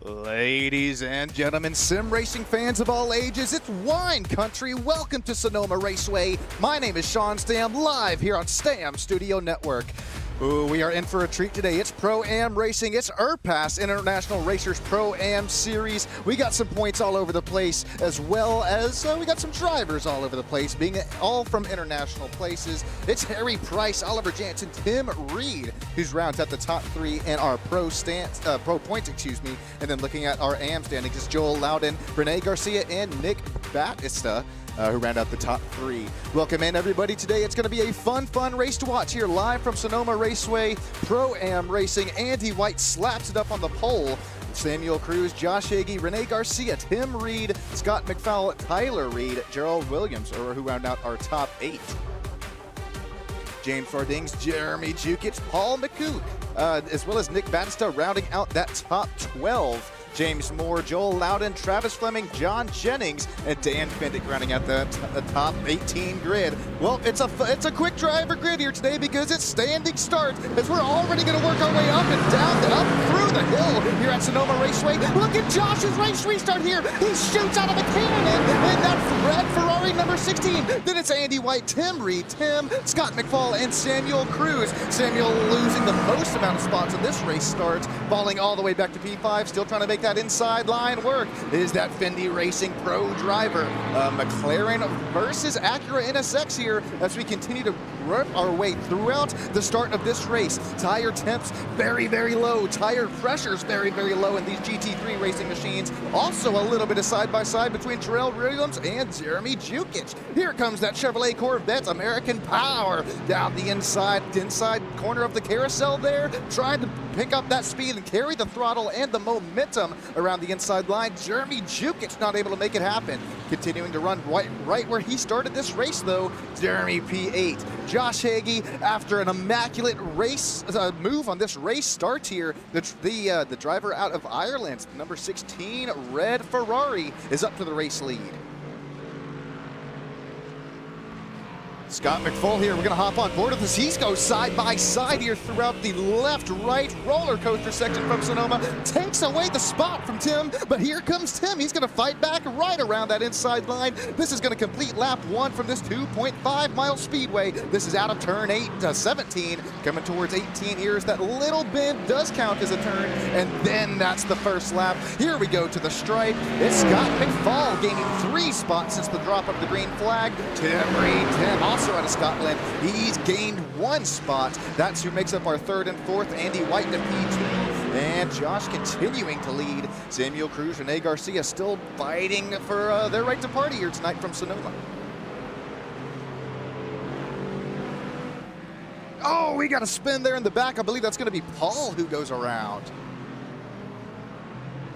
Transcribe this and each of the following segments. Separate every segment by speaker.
Speaker 1: Ladies and gentlemen, sim racing fans of all ages, it's wine country. Welcome to Sonoma Raceway. My name is Sean Stam, live here on Stam Studio Network. Ooh, we are in for a treat today. It's Pro-Am Racing. It's IRPAS, International Racers Pro-Am Series. We got some points all over the place, as well as we got some drivers all over the place, being all from international places. It's Harry Price, Oliver Jansen, Tim Reed, who's rounds at the top three in our pro points, and then looking at our AM standings, it's Joel Loudon, Rene Garcia, and Nick Batista, who round out the top three. Welcome in, everybody. Today it's going to be a fun race to watch here live from Sonoma Raceway. Pro-Am Racing. Andy White slaps it up on the pole. Samuel Cruz, Josh Hagee, Rene Garcia, Tim Reed, Scott McFowle, Tyler Reed, Gerald Williams, who round out our top 8. James Fardings, Jeremy Jukic, Paul McCoo, as well as Nick Batista rounding out that top 12. James Moore, Joel Loudon, Travis Fleming, John Jennings, and Dan Fendick rounding out the top 18 grid. Well, it's a quick driver grid here today because it's standing start as we're already going to work our way up and down, up through the hill here at Sonoma Raceway. Look at Josh's race restart here. He shoots out of a cannon, and that's red Ferrari number 16. Then it's Andy White, Tim Reed, Scott McFall, and Samuel Cruz. Samuel losing the most amount of spots in this race start, falling all the way back to P5, still trying to make that inside line work. Is that Fendi Racing Pro driver. McLaren versus Acura NSX here as we continue to work our way throughout the start of this race. Tire temps very low. Tire pressures very low in these GT3 racing machines. Also a little bit of side-by-side between Terrell Williams and Jeremy Jukic. Here comes that Chevrolet Corvette American Power down the inside corner of the carousel there, trying to pick up that speed and carry the throttle and the momentum around the inside line. Jeremy Jukic not able to make it happen. Continuing to run right where he started this race though, Jeremy P8. Josh Hagee, after an immaculate race move on this race start here, the driver out of Ireland, number 16, red Ferrari, is up to the race lead. Scott McFall here, we're going to hop on board with this. He goes side by side here throughout the left-right roller coaster section from Sonoma. Takes away the spot from Tim, but here comes Tim. He's going to fight back right around that inside line. This is going to complete lap 1 from this 2.5-mile speedway. This is out of turn 17, coming towards 18 here as that little bend does count as a turn, and then that's the first lap. Here we go to the stripe. It's Scott McFall gaining 3 spots since the drop of the green flag. Tim Reed, also out of Scotland, he's gained 1 spot. That's who makes up our 3rd and 4th. Andy White to P2, and Josh continuing to lead. Samuel Cruz, Rene Garcia still fighting for their right to party here tonight from Sonoma. Oh, we got a spin there in the back. I believe that's going to be Paul who goes around.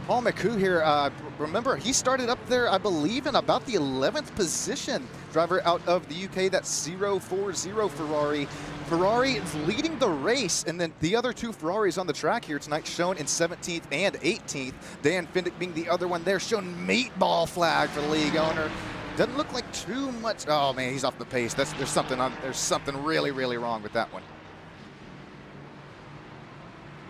Speaker 1: Paul McCoo here, remember, he started up there, I believe, in about the 11th position. Driver out of the UK, that's 040 Ferrari. Ferrari is leading the race, and then the other 2 Ferraris on the track here tonight shown in 17th and 18th. Dan Fendick being the other one there, shown meatball flag for the league owner. Doesn't look like too much. Oh man, he's off the pace. There's something really wrong with that one.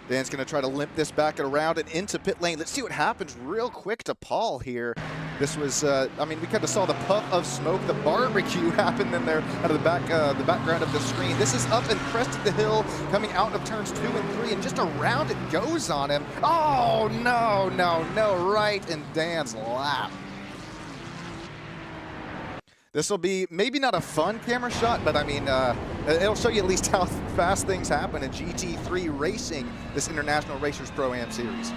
Speaker 1: Dan's going to try to limp this back around and into pit lane. Let's see what happens real quick to Paul here. This was, I mean, we kind of saw the puff of smoke, the barbecue happen in there out of the background of the screen. This is up and crested the hill, coming out of turns 2 and 3, and just around it goes on him. Oh, no, right in Dan's lap. This will be maybe not a fun camera shot, but I mean, it'll show you at least how fast things happen in GT3 racing, this International Racers Pro-Am Series.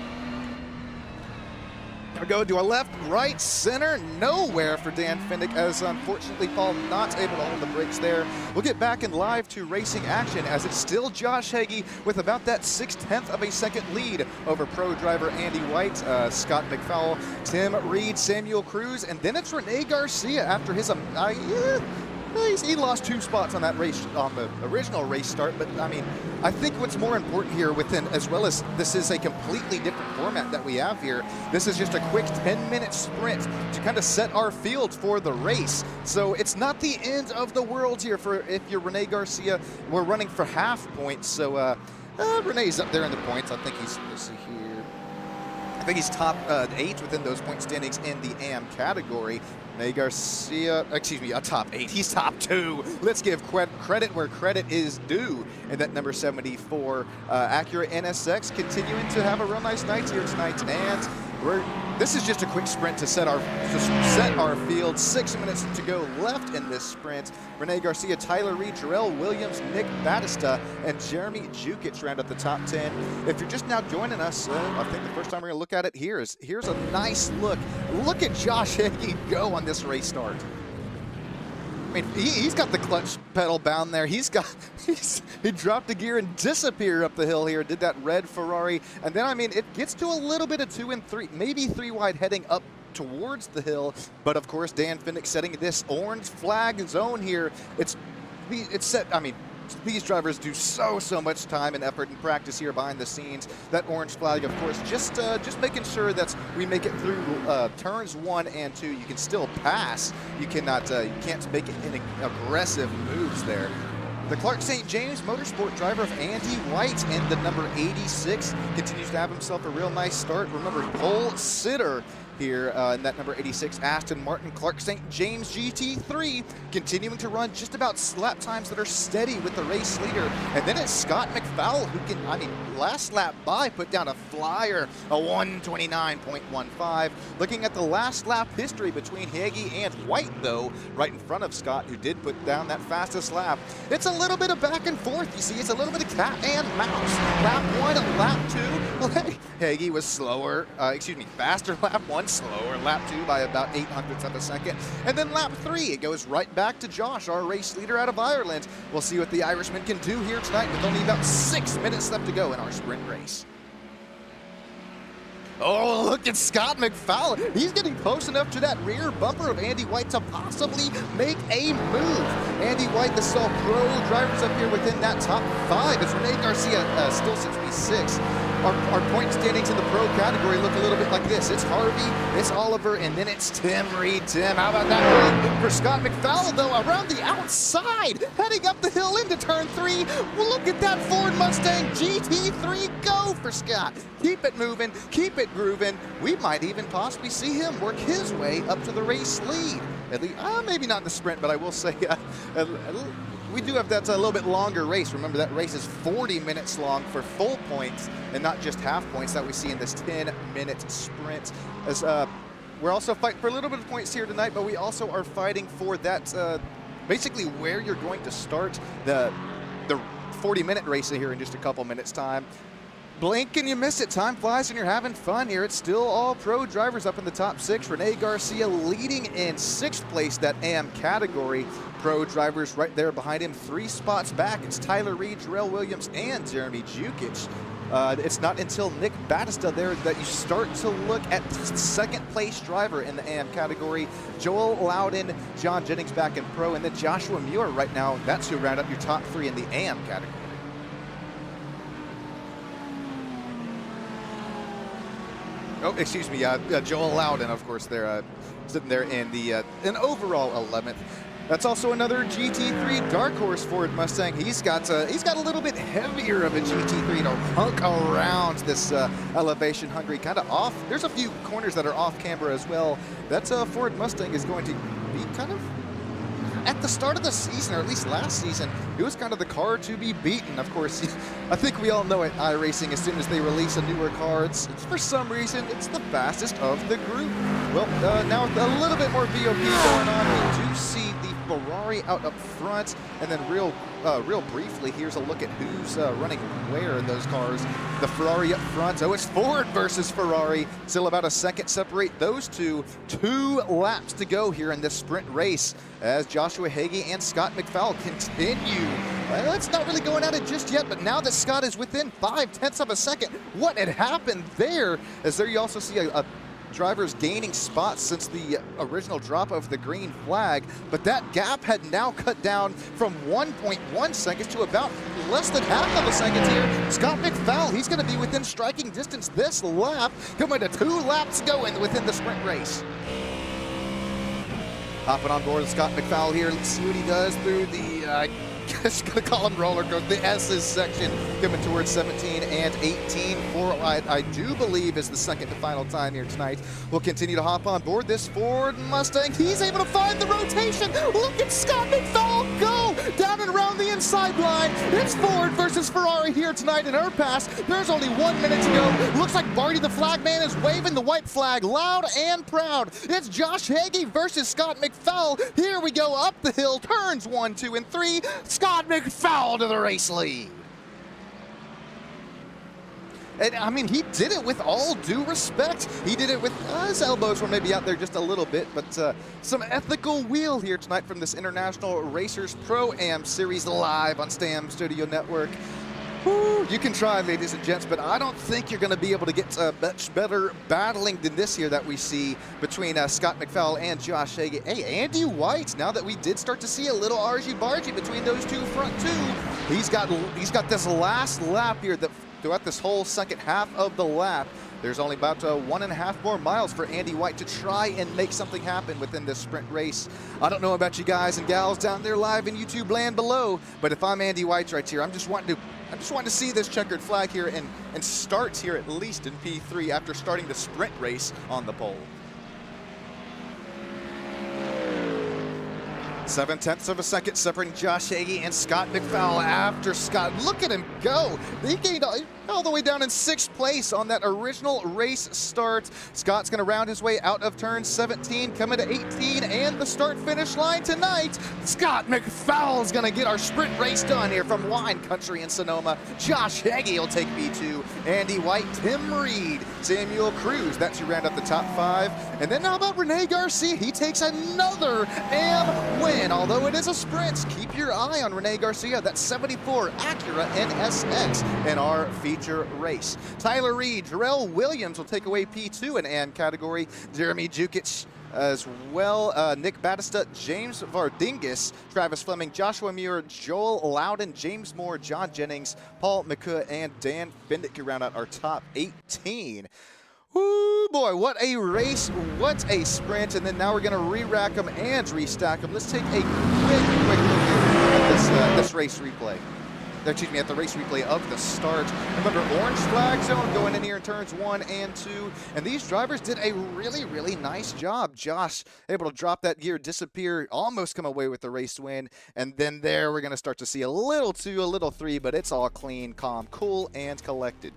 Speaker 1: Here we go to a left, right, center, nowhere for Dan Fendick, as unfortunately Paul not able to hold the brakes there. We'll get back in live to racing action as it's still Josh Hagee with about that 0.6 of a second lead over pro driver Andy White, Scott McFowle, Tim Reed, Samuel Cruz, and then it's Rene Garcia after his he lost 2 spots on that race, on the original race start, but I mean, I think what's more important here within, as well as this is a completely different format that we have here, this is just a quick 10-minute sprint to kind of set our field for the race. So it's not the end of the world here for if you're Rene Garcia. We're running for half points, so Rene's up there in the points. I think he's, let's see here. I think he's top 8 within those point standings in the AM category. Rene Garcia, excuse me, top 8. He's top 2. Let's give credit where credit is due. And that number 74 Acura NSX continuing to have a real nice night here tonight. And this is just a quick sprint to set our field. 6 minutes to go left in this sprint. Rene Garcia, Tyler Reed, Jarrell Williams, Nick Battista, and Jeremy Jukic round up the top 10. If you're just now joining us, I think the first time we're going to look at it here's a nice look. Look at Josh Hagee go on this race start. I mean, he's got the clutch pedal bound there. He dropped the gear and disappeared up the hill here. Did that red Ferrari, and then I mean, it gets to a little bit of 2 and 3, maybe 3 wide heading up towards the hill. But of course, Dan Finnick setting this orange flag zone here. It's set. I mean, these drivers do so much time and effort and practice here behind the scenes. That orange flag, of course, just making sure that we make it through turns 1 and 2. You can still pass. You cannot, you can't make any aggressive moves there. The Clark St. James Motorsport driver of Andy White in the number 86 continues to have himself a real nice start. Remember, pole sitter here in that number 86 Aston Martin Clark St. James GT3 continuing to run just about lap times that are steady with the race leader. And then it's Scott McFowle who can, I mean, last lap by put down a flyer, a 129.15. Looking at the last lap history between Hagee and White though, right in front of Scott who did put down that fastest lap. It's a little bit of back and forth, you see, it's a little bit of cat and mouse. Lap 1 and lap 2, well, Hagee was slower, faster lap 1, slower lap 2 by about 0.08 of a second. And then lap 3, it goes right back to Josh, our race leader out of Ireland. We'll see what the Irishman can do here tonight with only about 6 minutes left to go in our sprint race. Oh, look at Scott McFowle. He's getting close enough to that rear bumper of Andy White to possibly make a move. Andy White, the pro drivers up here within that top 5. It's Rene Garcia still sits P6. Our point standings in the pro category look a little bit like this. It's Harvey, it's Oliver, and then it's Tim Reed. Tim, how about that for Scott McFowle, though, around the outside, heading up the hill into turn 3. Well, look at that Ford Mustang GT3 go for Scott. Keep it moving, keep it grooving. We might even possibly see him work his way up to the race lead. At least, maybe not in the sprint, but I will say we do have that a little bit longer race. Remember, that race is 40 minutes long for full points and not just half points that we see in this 10-minute sprint. As we're also fighting for a little bit of points here tonight, but we also are fighting for that basically where you're going to start the 40-minute race here in just a couple minutes time. Blink and you miss it. Time flies and you're having fun here. It's still all pro drivers up in the top 6. Rene Garcia leading in 6th place, that AM category. Pro drivers right there behind him, 3 spots back. It's Tyler Reed, Jarrell Williams, and Jeremy Jukic. It's not until Nick Battista there that you start to look at 2nd place driver in the AM category. Joel Loudon, John Jennings back in pro, and then Joshua Muir right now. That's who round up your top 3 in the AM category. Oh, excuse me, Joel Loudon, of course, they're sitting there in the an overall 11th. That's also another GT3 Dark Horse Ford Mustang. He's got a little bit heavier of a GT3 to hunk around this elevation hungry, kind of off. There's a few corners that are off camber as well. That Ford Mustang is going to be kind of, at the start of the season, or at least last season, it was kind of the car to be beaten. Of course, I think we all know at iRacing, as soon as they release a newer car, it's for some reason, it's the fastest of the group. Well, now with a little bit more VOP going on, we do see the Ferrari out up front, and then real briefly, here's a look at who's running where in those cars. The Ferrari up front. Oh, it's Ford versus Ferrari. Still about a second separate those two. 2 laps to go here in this sprint race as Joshua Hagee and Scott McFowle continue. It's not really going at it just yet, but now that Scott is within 0.5 of a second, what had happened there? As there you also see a drivers gaining spots since the original drop of the green flag, but that gap had now cut down from 1.1 seconds to about less than half of a second here. Scott McFowle, he's going to be within striking distance this lap, coming to 2 laps going within the sprint race. Hopping on board with Scott McFowle here. Let's see what he does through the just gonna call them roller coaster. The S's section coming towards 17 and 18 for I do believe is the second to final time here tonight. We'll continue to hop on board this Ford Mustang. He's able to find the rotation. Look at Scott McFall go down and around the inside line. It's Ford versus Ferrari here tonight in IRPAS. There's only 1 minute to go. Looks like Barty the flag man is waving the white flag loud and proud. It's Josh Hagee versus Scott McFall. Here we go up the hill, turns 1, 2, and 3. Scott McFall to the race lead. And I mean, he did it with all due respect. He did it with his elbows were maybe out there just a little bit, but some ethical wheel here tonight from this International Racers Pro-Am Series live on STAM Studio Network. Woo, you can try, ladies and gents, but I don't think you're going to be able to get much better battling than this here that we see between Scott McFall and Josh Hagee. Hey, Andy White, now that we did start to see a little argy-bargy between those two front two, he's got this last lap here that throughout this whole second half of the lap. There's only about 1.5 more miles for Andy White to try and make something happen within this sprint race. I don't know about you guys and gals down there live in YouTube land below, but if I'm Andy White right here, I'm just wanting to see this checkered flag here and start here at least in P3 after starting the sprint race on the pole. 0.7 of a second separating Josh Hagee and Scott McFall after Scott. Look at him go. He gained all the way down in 6th place on that original race start. Scott's going to round his way out of turn 17, coming to 18, and the start-finish line tonight. Scott McFall is going to get our sprint race done here from wine country in Sonoma. Josh Hagee will take B2. Andy White, Tim Reed, Samuel Cruz. That's your round up the top 5. And then how about Rene Garcia? He takes another AM win. Although it is a sprint, keep your eye on Rene Garcia. That's 74 Acura NSX in our feature race. Tyler Reed, Jarrell Williams will take away P2 in AM category. Jeremy Jukic as well. Nick Battista, James Vardingas, Travis Fleming, Joshua Muir, Joel Loudon, James Moore, John Jennings, Paul McCoy, and Dan Fendick to round out our top 18. Woo, boy, what a race, what a sprint. And then now we're going to re-rack them and restack them. Let's take a quick look at this race replay. Excuse me, at the race replay of the start. Remember, orange flag zone going in here in turns 1 and 2. And these drivers did a really, really nice job. Josh able to drop that gear, disappear, almost come away with the race win. And then there we're going to start to see a little 2, a little 3, but it's all clean, calm, cool, and collected.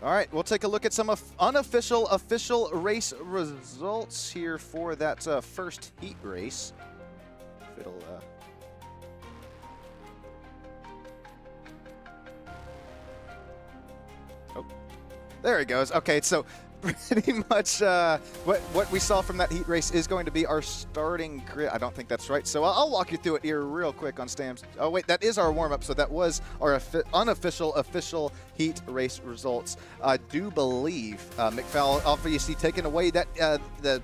Speaker 1: All right, we'll take a look at some unofficial, official race results here for that first heat race. If it'll, oh, there it goes. Okay, so pretty much what we saw from that heat race is going to be our starting grid. I don't think that's right, so I'll walk you through it here real quick on Stam's. Oh wait, that is our warm-up, so that was our unofficial official heat race results. I do believe McFall obviously taking away that the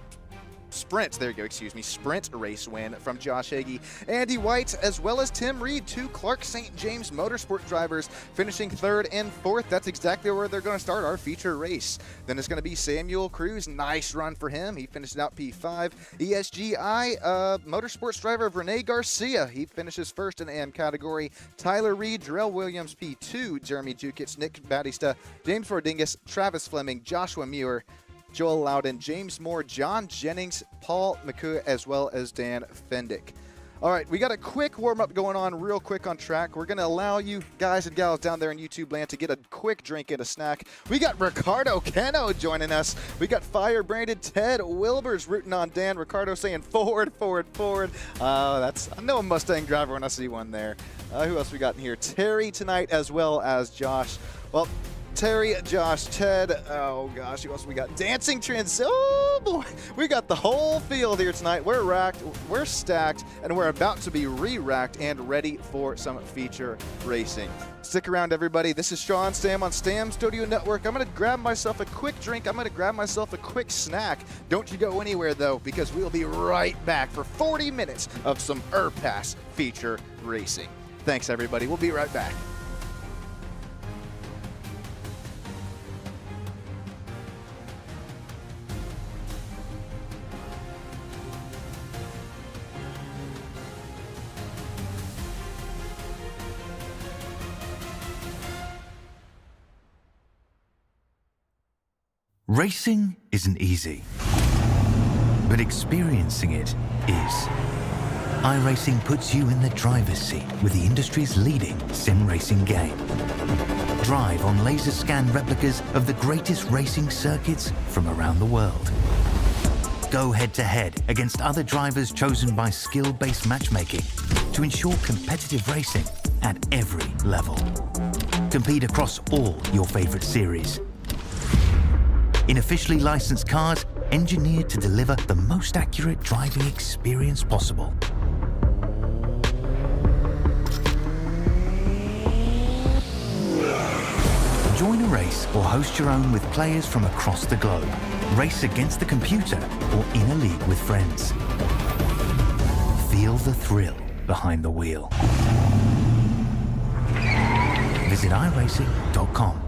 Speaker 1: sprint, there you go, excuse me, sprint race win from Josh Hagee. Andy White, as well as Tim Reed, 2 Clark St. James Motorsport drivers, finishing 3rd and 4th. That's exactly where they're going to start our feature race. Then it's going to be Samuel Cruz. Nice run for him. He finished out P5. ESGI Motorsports driver Rene Garcia. He finishes 1st in AM category. Tyler Reed, Jarrell Williams, P2. Jeremy Jukic, Nick Battista, James Vardingas, Travis Fleming, Joshua Muir, Joel Loudon, James Moore, John Jennings, Paul McCoy, as well as Dan Fendick. All right, we got a quick warm-up going on real quick on track. We're going to allow you guys and gals down there in YouTube land to get a quick drink and a snack. We got Ricardo Cano joining us. We got fire-branded Ted Wilbers rooting on Dan. Ricardo saying forward, forward, forward. I know a Mustang driver when I see one there. Who else we got in here? Terry tonight, as well as Josh. Well, Terry, Josh, Ted, oh gosh, who else we got? Dancing Trends, oh boy. We got the whole field here tonight. We're racked, we're stacked, and we're about to be re-racked and ready for some feature racing. Stick around, everybody. This is Sean Stam on Stam Studio Network. I'm gonna grab myself a quick drink. I'm gonna grab myself a quick snack. Don't you go anywhere though, because we'll be right back for 40 minutes of some IRPAS feature racing. Thanks, everybody. We'll be right back.
Speaker 2: Racing isn't easy, but experiencing it is. iRacing puts you in the driver's seat with the industry's leading sim racing game. Drive on laser scan replicas of the greatest racing circuits from around the world. Go head-to-head against other drivers chosen by skill-based matchmaking to ensure competitive racing at every level. Compete across all your favorite series. In officially licensed cars, engineered to deliver the most accurate driving experience possible. Join a race or host your own with players from across the globe. Race against the computer or in a league with friends. Feel the thrill behind the wheel. Visit iRacing.com.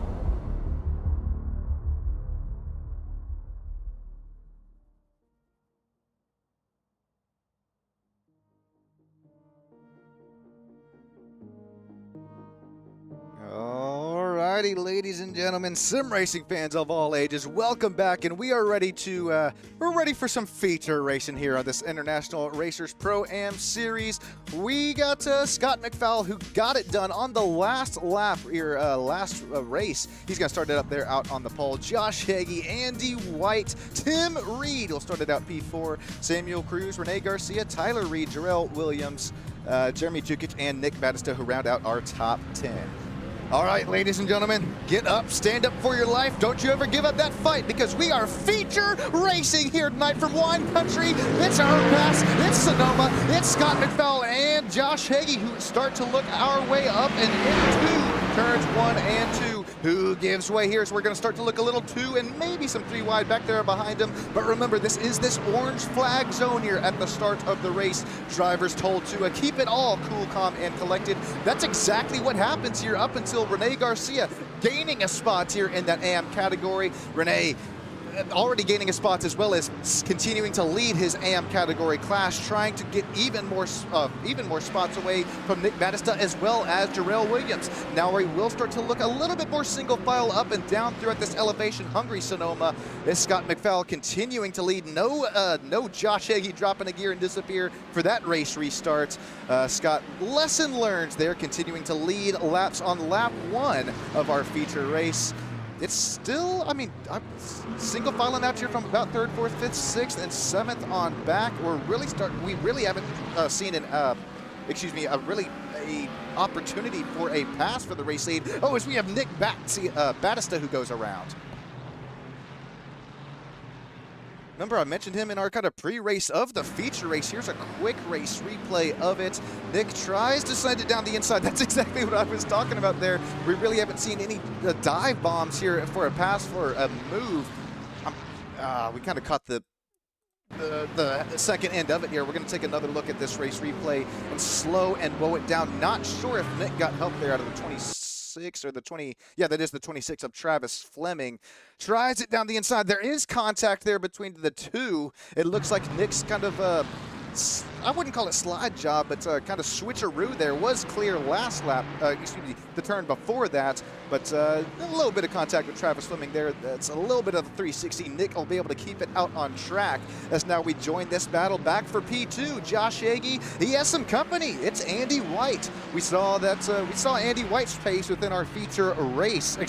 Speaker 1: Alrighty, ladies and gentlemen, sim racing fans of all ages, welcome back, and we are ready to we're ready for some feature racing here on this International Racers Pro-Am Series. We got Scott McFowle, who got it done on the last lap here, last race. He's gonna start it up there out on the pole. Josh Hagee, Andy White, Tim Reed will start it out P4. Samuel Cruz, Renee Garcia, Tyler Reed, Jarrell Williams, Jeremy Jukic, and Nick Batista, who round out our top 10. All right, ladies and gentlemen, get up, stand up for your life. Don't you ever give up that fight, because we are feature racing here tonight from wine country. It's IRPAS, it's Sonoma, it's Scott McFowle and Josh Hagee, who start to look our way up and into turns 1 and 2. Who gives way here? So we're going to start to look a little 2 and maybe some 3 wide back there behind him. But remember, this is this orange flag zone here at the start of the race. Drivers told to keep it all cool, calm, and collected. That's exactly what happens here up until Renee Garcia gaining a spot here in that AM category. Renee already gaining a spot, as well as continuing to lead his AM category class, trying to get even more spots away from Nick Batista as well as Jarrell Williams. Now we will start to look a little bit more single file up and down throughout this elevation-hungry Sonoma. This Scott McFowle continuing to lead. No Josh Hagee dropping a gear and disappear for that race restart. Scott, lesson learned there, continuing to lead laps on lap 1 of our feature race. It's still, I mean, single filing out here from about 3rd, 4th, 5th, 6th, and 7th on back. We really haven't seen a opportunity for a pass for the race lead. Oh, as we have Nick Batista who goes around. Remember, I mentioned him in our kind of pre-race of the feature race. Here's a quick race replay of it. Nick tries to send it down the inside. That's exactly what I was talking about there. We really haven't seen any dive bombs here for a pass, for a move. We kind of caught the second end of it here. We're going to take another look at this race replay and slow and bow it down. Not sure if Nick got help there out of the 26 or the 20. Yeah, that is the 26 of Travis Fleming. Tries it down the inside. There is contact there between the two. It looks like Nick's kind of I wouldn't call it slide job, but kind of switcheroo there. Was clear last lap, the turn before that, but a little bit of contact with Travis Fleming there. That's a little bit of a 360. Nick will be able to keep it out on track as now we join this battle back for P2. Josh Hagee, he has some company. It's Andy White. We saw that, we saw Andy White's pace within our feature race,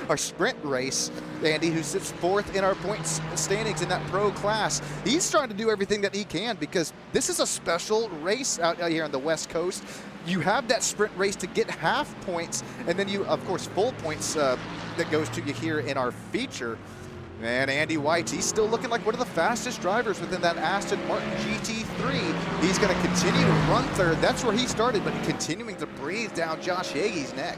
Speaker 1: our sprint race. Andy, who sits 4th in our points standings in that pro class. He's trying to do everything that he can, because this is a special race out here on the West Coast. You have that sprint race to get half points, and then you, of course, full points that goes to you here in our feature. And Andy White, he's still looking like one of the fastest drivers within that Aston Martin GT3. He's going to continue to run 3rd. That's where he started, but continuing to breathe down Josh Hagee's neck.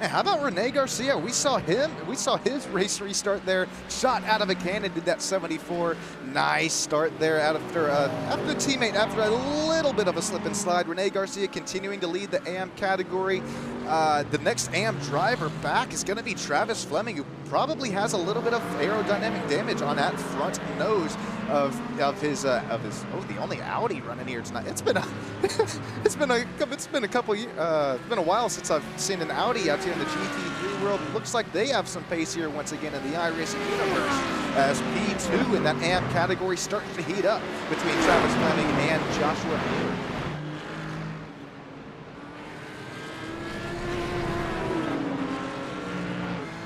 Speaker 1: Man, how about Renee Garcia? We saw his race restart there. Shot out of a cannon, did that 74. Nice start there after a teammate, after a little bit of a slip and slide. Renee Garcia continuing to lead the AM category. The next AM driver back is going to be Travis Fleming, who probably has a little bit of aerodynamic damage on that front nose of his the only Audi running here tonight. It's been a it's been a couple years, it's been a while since I've seen an Audi out here in the GT3 world. It looks like they have some pace here once again in the iRacing universe, as P2 in that AM category starts to heat up between Travis Fleming and Joshua Hayward.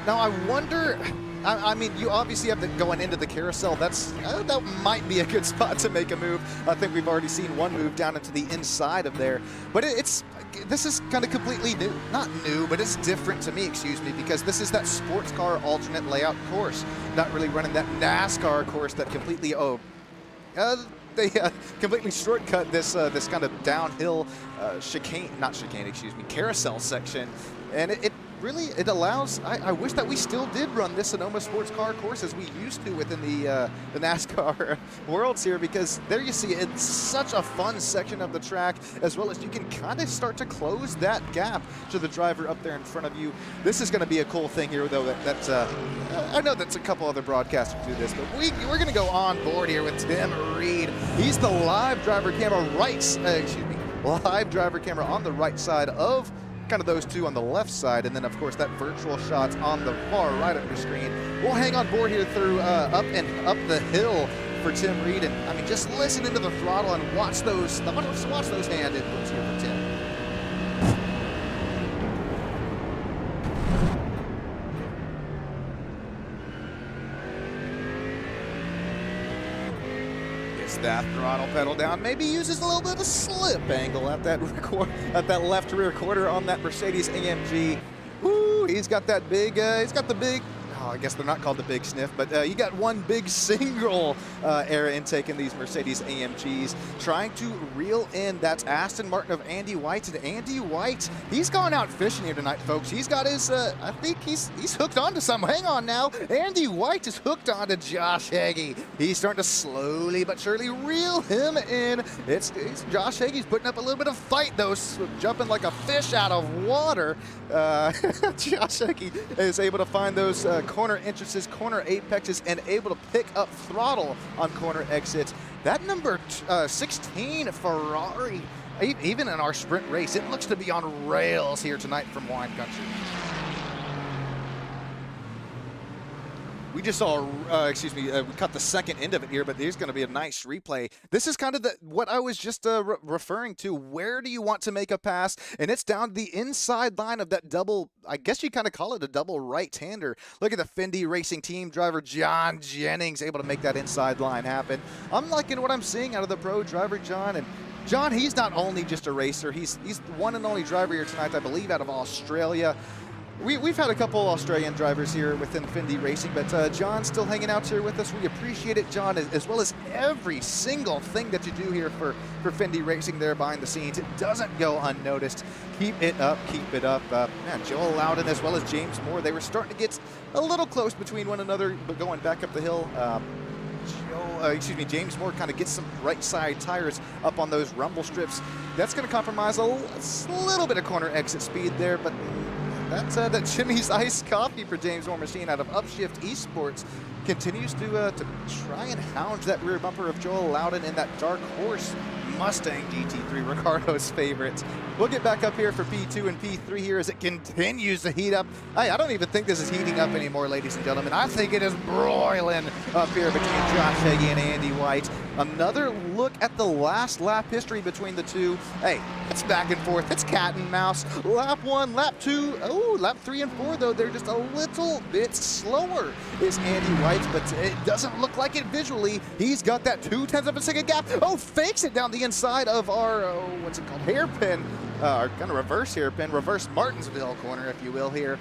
Speaker 1: Now I wonder, I mean, you obviously have the going into the carousel. That might be a good spot to make a move. I think we've already seen one move down into the inside of there. But this is kind of completely new. Not new, but it's different to me, excuse me, because this is that sports car alternate layout course. Not really running that NASCAR course that completely, they completely shortcut this kind of downhill carousel section. And it really allows, I wish that we still did run this Sonoma sports car course as we used to within the NASCAR worlds here, because there you see it's such a fun section of the track, as well as you can kind of start to close that gap to the driver up there in front of you. This is going to be a cool thing here, though. I know that's a couple other broadcasters do this, but we're going to go on board here with Tim Reed. He's the live driver camera live driver camera on the right side of kind of those two on the left side, and then of course that virtual shot on the far right of your screen. We'll hang on board here through up the hill for Tim Reed, and I mean, just listen into the throttle and watch those hand inputs here for Tim. That throttle pedal down, maybe uses a little bit of a slip angle at that left rear quarter on that Mercedes AMG. Woo, he's got the big, I guess they're not called the big sniff, but you got one big single air intake in these Mercedes AMGs, trying to reel in that Aston Martin of Andy White. And Andy White, he's gone out fishing here tonight, folks. He's got his, I think he's hooked onto something. Hang on now. Andy White is hooked onto Josh Hagee. He's starting to slowly but surely reel him in. It's Josh Hagee's putting up a little bit of fight, though, jumping like a fish out of water. Josh Hagee is able to find those corner entrances, corner apexes, and able to pick up throttle on corner exits. That number 16 Ferrari, even in our sprint race, it looks to be on rails here tonight from Wine Country. We just saw, we cut the second end of it here, but there's going to be a nice replay. This is kind of what I was just referring to. Where do you want to make a pass? And it's down the inside line of that double, I guess you kind of call it a double right-hander. Look at the Fendi Racing Team driver, John Jennings, able to make that inside line happen. I'm liking what I'm seeing out of the pro driver, John. And John, he's not only just a racer, he's the one and only driver here tonight, I believe, out of Australia. We've had a couple Australian drivers here within Fendi Racing, but John's still hanging out here with us. We appreciate it, John, as well as every single thing that you do here for Fendi Racing there behind the scenes. It doesn't go unnoticed. Keep it up, keep it up. Man, Joel Loudon as well as James Moore, they were starting to get a little close between one another, but going back up the hill. James Moore kind of gets some right side tires up on those rumble strips. That's going to compromise a little bit of corner exit speed there, but that's that Jimmy's Iced Coffee for James Moore machine out of Upshift Esports continues to try and hound that rear bumper of Joel Loudon in that Dark Horse Mustang GT3, Ricardo's favorite. We'll get back up here for P2 and P3 here as it continues to heat up. I don't even think this is heating up anymore, ladies and gentlemen. I think it is broiling up here between Josh Hagee and Andy White. Another look at the last lap history between the two. Hey, it's back and forth. It's cat and mouse. Lap 1, lap 2. Oh, lap 3 and 4, though, they're just a little bit slower is Andy White, but it doesn't look like it visually. He's got that 0.2 of a second gap. Oh, fakes it down the inside of our, what's it called, hairpin. Our kind of reverse hairpin, reverse Martinsville corner, if you will, here.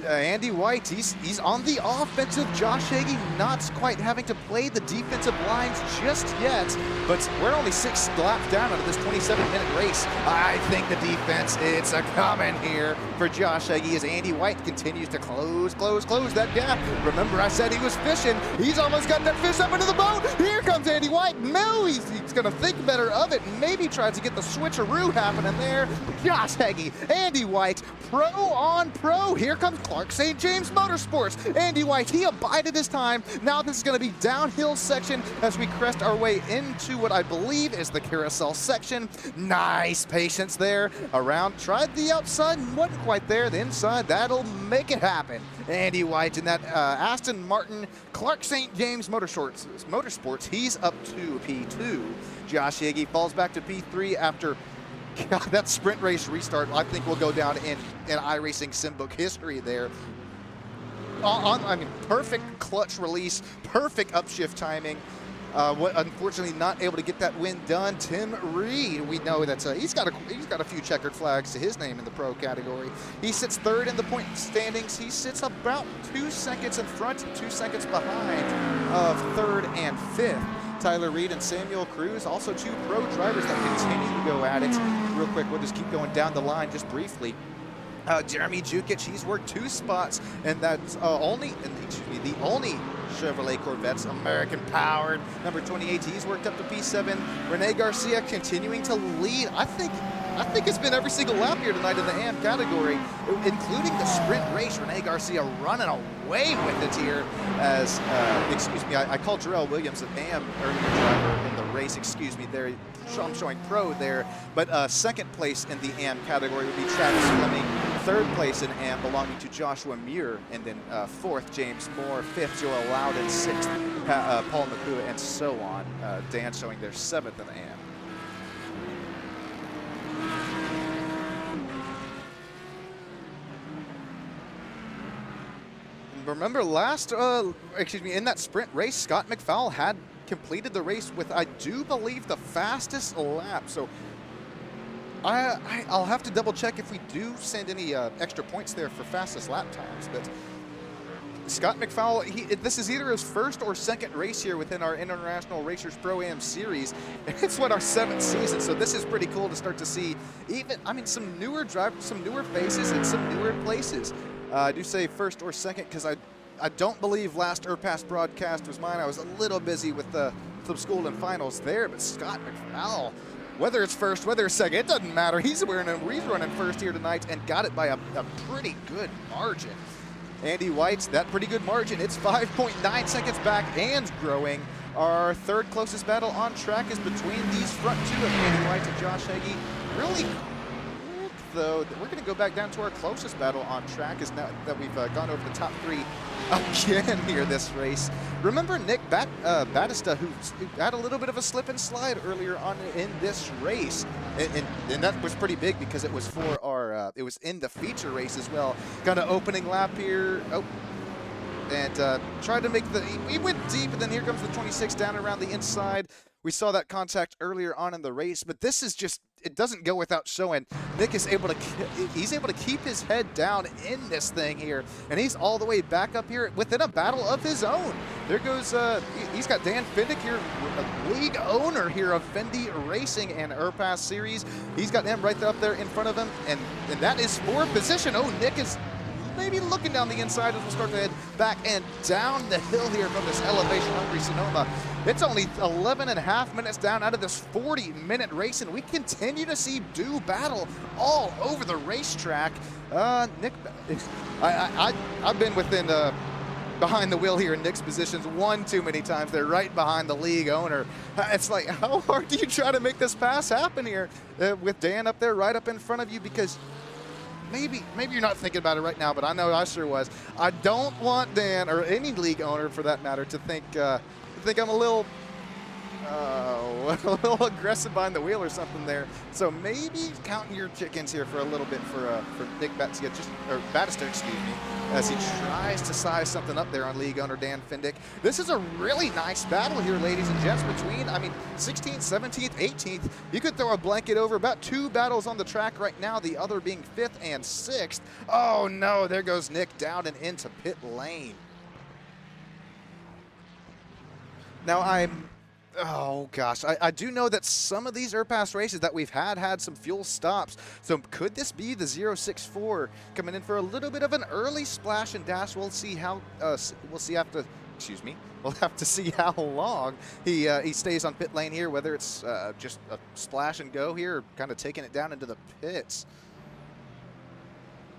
Speaker 1: Andy White, he's on the offensive. Josh Hagee not quite having to play the defensive lines just yet, but we're only 6 laps down out of this 27-minute race. I think the defense, it's a coming here for Josh Hagee as Andy White continues to close that gap. Remember, I said he was fishing. He's almost got that fish up into the boat. Here comes Andy White. No, he's going to think better of it. Maybe tries to get the switcheroo happening there. Josh Hagee, Andy White, pro on pro. Here comes Clark St. James Motorsports. Andy White, he abided his time. Now this is going to be downhill section as we crest our way into what I believe is the carousel section. Nice patience there. Around, tried the outside, wasn't quite there. The inside, that'll make it happen. Andy White in that Aston Martin Clark St. James Motorsports, he's up to P2. Josh Hagee falls back to P3 after God, that sprint race restart, I think, will go down in iRacing sim book history there. I mean, perfect clutch release, perfect upshift timing. Unfortunately, not able to get that win done. Tim Reed, we know that he's got a few checkered flags to his name in the pro category. He sits 3rd in the point standings. He sits about 2 seconds in front and 2 seconds behind of 3rd and 5th. Tyler Reed and Samuel Cruz, also 2 pro drivers that continue to go at it. Real quick, we'll just keep going down the line just briefly. Jeremy Jukic, he's worked 2 spots, and that's the only Chevrolet Corvette's American powered. Number 28, he's worked up to P7. Rene Garcia continuing to lead. I think it's been every single lap here tonight in the AM category, including the sprint race. Rene Garcia running away with it here as, excuse me, I called Jarrell Williams an AM earlier driver in the race. Excuse me, there, I'm showing pro there. But 2nd place in the AM category would be Travis Fleming. 3rd place in AM belonging to Joshua Muir, and then 4th, James Moore, 5th, Joel Loudon, 6th, Paul McClure, and so on. Dan showing their 7th in AM. Remember in that sprint race, Scott McFowle had completed the race with, I do believe, the fastest lap. So I'll have to double check if we do send any extra points there for fastest lap times. But Scott McFowle, this is either his 1st or 2nd race here within our International Racers Pro-Am series. It's our 7th season, so this is pretty cool to start to see some newer drivers, some newer faces, and some newer places. I do say 1st or 2nd because I don't believe last IRPAS broadcast was mine. I was a little busy with some school and finals there, but Scott McFowle, whether it's 1st, whether it's 2nd, it doesn't matter. He's running 1st here tonight and got it by a pretty good margin. Andy White's that pretty good margin. It's 5.9 seconds back and growing. Our 3rd closest battle on track is between these front 2 of Andy White and Josh Hagee. Really quick, though, we're going to go back down to our closest battle on track is now that we've gone over the top 3 again here this race. Remember Nick Battista, who had a little bit of a slip and slide earlier on in this race, and that was pretty big because it was for our it was in the feature race as well. Got an opening lap here. And tried to make he went deep, and then here comes the 26 down around the inside. We saw that contact earlier on in the race, but this is just, it doesn't go without showing. Nick is able to keep his head down in this thing here, and he's all the way back up here within a battle of his own. There goes, he's got Dan Fendick here, league owner here of Fendi Racing and IRPAS Series. He's got him right up there in front of him, and that is for position. Oh, Nick is maybe looking down the inside as we'll start to head back and down the hill here from this elevation-hungry Sonoma. It's only 11.5 minutes down out of this 40-minute race, and we continue to see do battle all over the racetrack. Nick, I've been within behind the wheel here in Nick's positions one too many times. They're right behind the league owner. It's like, how hard do you try to make this pass happen here with Dan up there right up in front of you? Because maybe you're not thinking about it right now, but I know I sure was. I don't want Dan, or any league owner for that matter, to think I'm a little Oh, a little aggressive behind the wheel or something there. So maybe counting your chickens here for a little bit for Nick Batista, Batista, excuse me, as he tries to size something up there on league owner Dan Fendick. This is a really nice battle here, ladies and gents, between, 16th, 17th, 18th. You could throw a blanket over about 2 battles on the track right now, the other being 5th and 6th. Oh no, there goes Nick down and into pit lane. Now oh gosh, I do know that some of these IRPAS races that we've had some fuel stops. So could this be the 064 coming in for a little bit of an early splash and dash? We'll see how, we'll have to see how long he stays on pit lane here, whether it's just a splash and go here or kind of taking it down into the pits.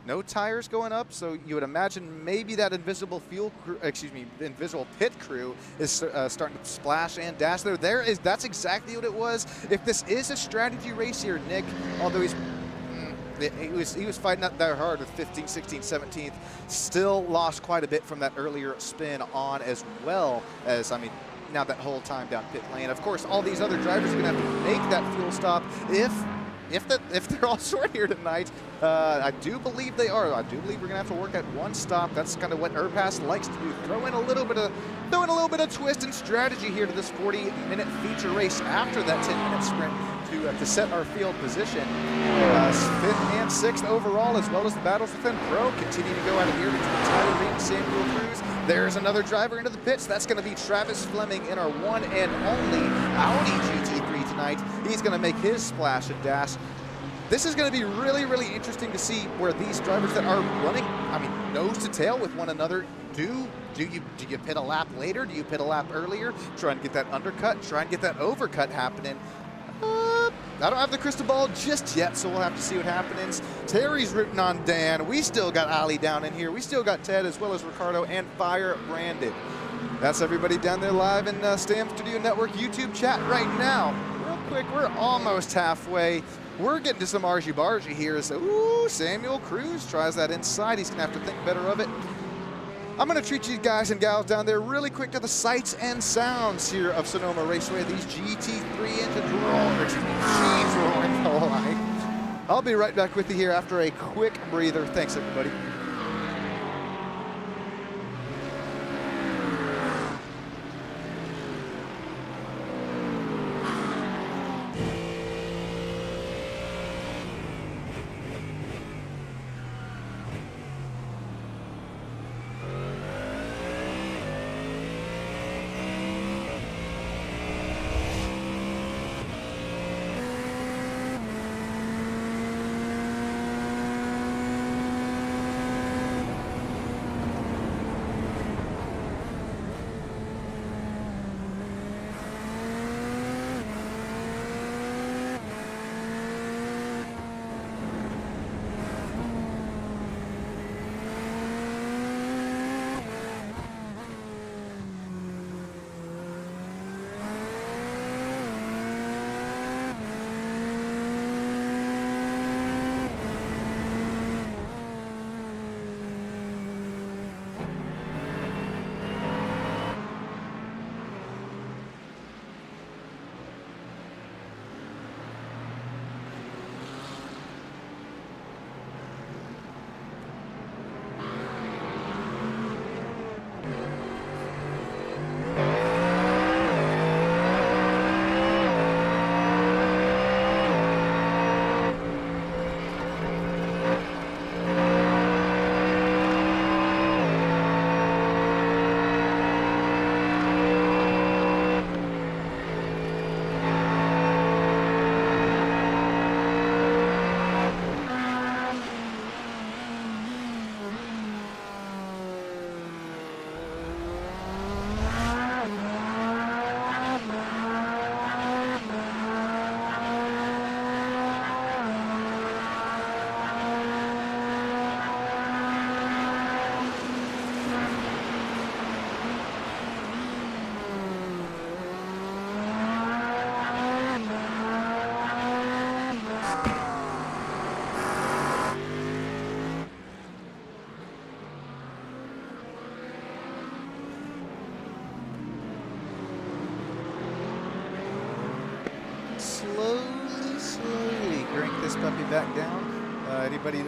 Speaker 1: No tires going up, so you would imagine maybe that invisible invisible pit crew is starting to splash and dash there. That's exactly what it was. If this is a strategy race here, Nick, although he was fighting up there hard with 15th, 16th, 17th, still lost quite a bit from that earlier spin on, as well as, now that whole time down pit lane. Of course, all these other drivers are going to have to make that fuel stop if they're all short here tonight. I do believe they are. I do believe we're gonna have to work at one stop. That's kind of what IRPAS likes to do. Throw in a little bit of twist and strategy here to this 40-minute feature race after that 10-minute sprint to set our field position. 5th and 6th overall, as well as the battles within Pro, continue to go out of here between Tyler Reed and Samuel Cruz. There's another driver into the pits. That's going to be Travis Fleming in our one and only Audi GT3 tonight. He's going to make his splash and dash. This is going to be really, really interesting to see where these drivers that are running, nose to tail with one another, do you pit a lap later? Do you pit a lap earlier? Try and get that undercut, try and get that overcut happening. I don't have the crystal ball just yet, so we'll have to see what happens. Terry's rooting on Dan. We still got Ali down in here. We still got Ted, as well as Ricardo and Fire Brandon. That's everybody down there live in Stam Studio Network YouTube chat right now. Real quick, we're almost halfway. We're getting to some argy-bargy here. So, ooh, Samuel Cruz tries that inside. He's going to have to think better of it. I'm going to treat you guys and gals down there really quick to the sights and sounds here of Sonoma Raceway. These GT3 engines rolling the line. I'll be right back with you here after a quick breather. Thanks, everybody. this puppy back down. Anybody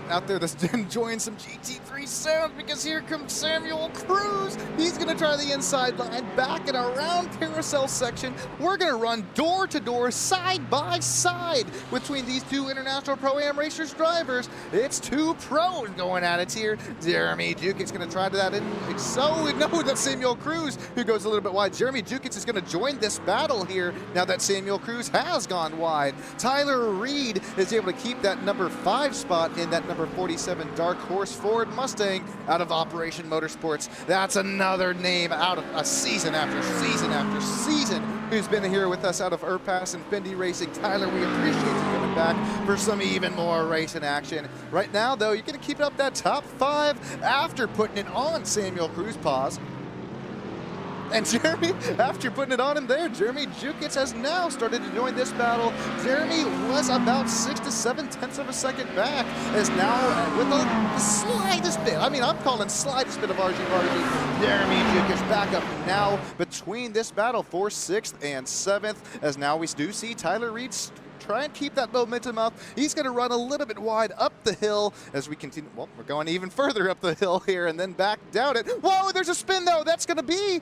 Speaker 1: out there that's enjoying some GT3 sounds, because here comes Samuel Cruz. He's going to try the inside line, back and around carousel section. We're going to run door to door, side by side between these two International Pro-Am Racers drivers. It's two pros going at it here. Jeremy Jukic's going to try that in. So we know that Samuel Cruz, who goes a little bit wide. Jeremy Jukic is going to join this battle here now that Samuel Cruz has gone wide. Tyler Reed is able to keep that number 5 spot in that number 47 Dark Horse Ford Mustang out of Operation Motorsports. That's another name out of a season after season after season who's been here with us out of IRPAS and Fendi Racing. Tyler, we appreciate you coming back for some even more racing action. Right now, though, you're going to keep up that top 5 after putting it on Samuel Cruz. Pause. And Jeremy, after putting it on him there, Jeremy Jukic has now started to join this battle. Jeremy was about 6 to 7 tenths of a second back, is now with the slightest bit, I mean, I'm calling slightest bit of RG. Jeremy Jukic back up now between this battle for 6th and 7th, as now we do see Tyler Reed try and keep that momentum up. He's going to run a little bit wide up the hill as we continue. Well, we're going even further up the hill here and then back down it. Whoa, there's a spin though. That's going to be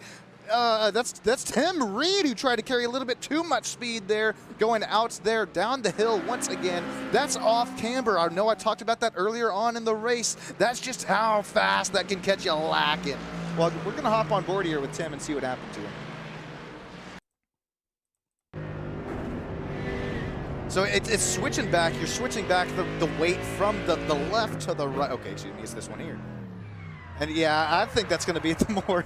Speaker 1: that's Tim Reed, who tried to carry a little bit too much speed there, going out there down the hill once again. That's off camber. I know I talked about that earlier on in the race. That's just how fast that can catch you lacking. Well, we're going to hop on board here with Tim and see what happened to him. So it's switching back. You're switching back the weight from the left to the right. Okay, excuse me, it's this one here. And yeah, I think that's going to be the more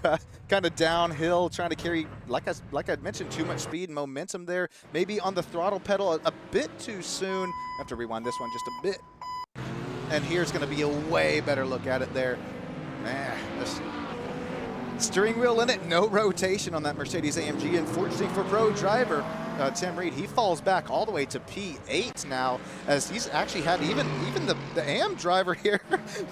Speaker 1: kind of downhill, trying to carry, like I mentioned, too much speed and momentum there. Maybe on the throttle pedal a bit too soon. I have to rewind this one just a bit. And here's going to be a way better look at it there. Man, this steering wheel in it, no rotation on that Mercedes AMG. Unfortunately for pro driver Tim Reed, he falls back all the way to P8 now, as he's actually had even the AM driver here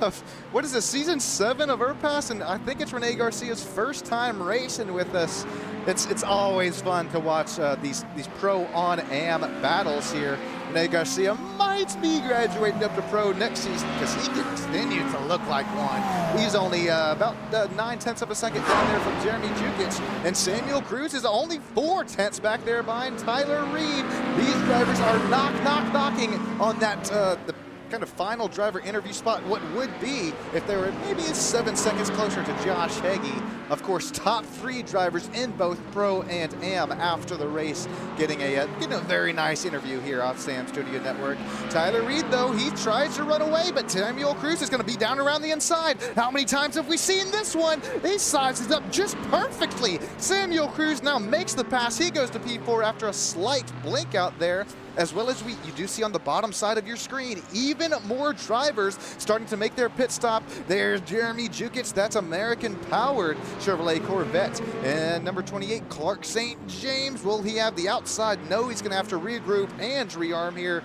Speaker 1: of, what is this, season 7 of IRPAS, and I think it's Rene Garcia's first time racing with us. It's always fun to watch these pro on AM battles here. Rene Garcia might be graduating up to pro next season because he continues to look like one. He's only about 9 tenths of a second down there from Jeremy Jukic, and Samuel Cruz is only 4 tenths back there behind Tyler Reed. These drivers are knocking on that the kind of final driver interview spot, what would be if they were maybe 7 seconds closer to Josh Heggie. Of course, top 3 drivers in both Pro and Am after the race, getting a very nice interview here on Sam Studio Network. Tyler Reed, though, he tries to run away, but Samuel Cruz is going to be down around the inside. How many times have we seen this one? He sizes up just perfectly. Samuel Cruz now makes the pass. He goes to P4 after a slight blink out there. As well as you do see on the bottom side of your screen, even more drivers starting to make their pit stop. There's Jeremy Jukic, that's American-powered Chevrolet Corvette. And number 28, Clark St. James, will he have the outside? No, he's going to have to regroup and rearm here.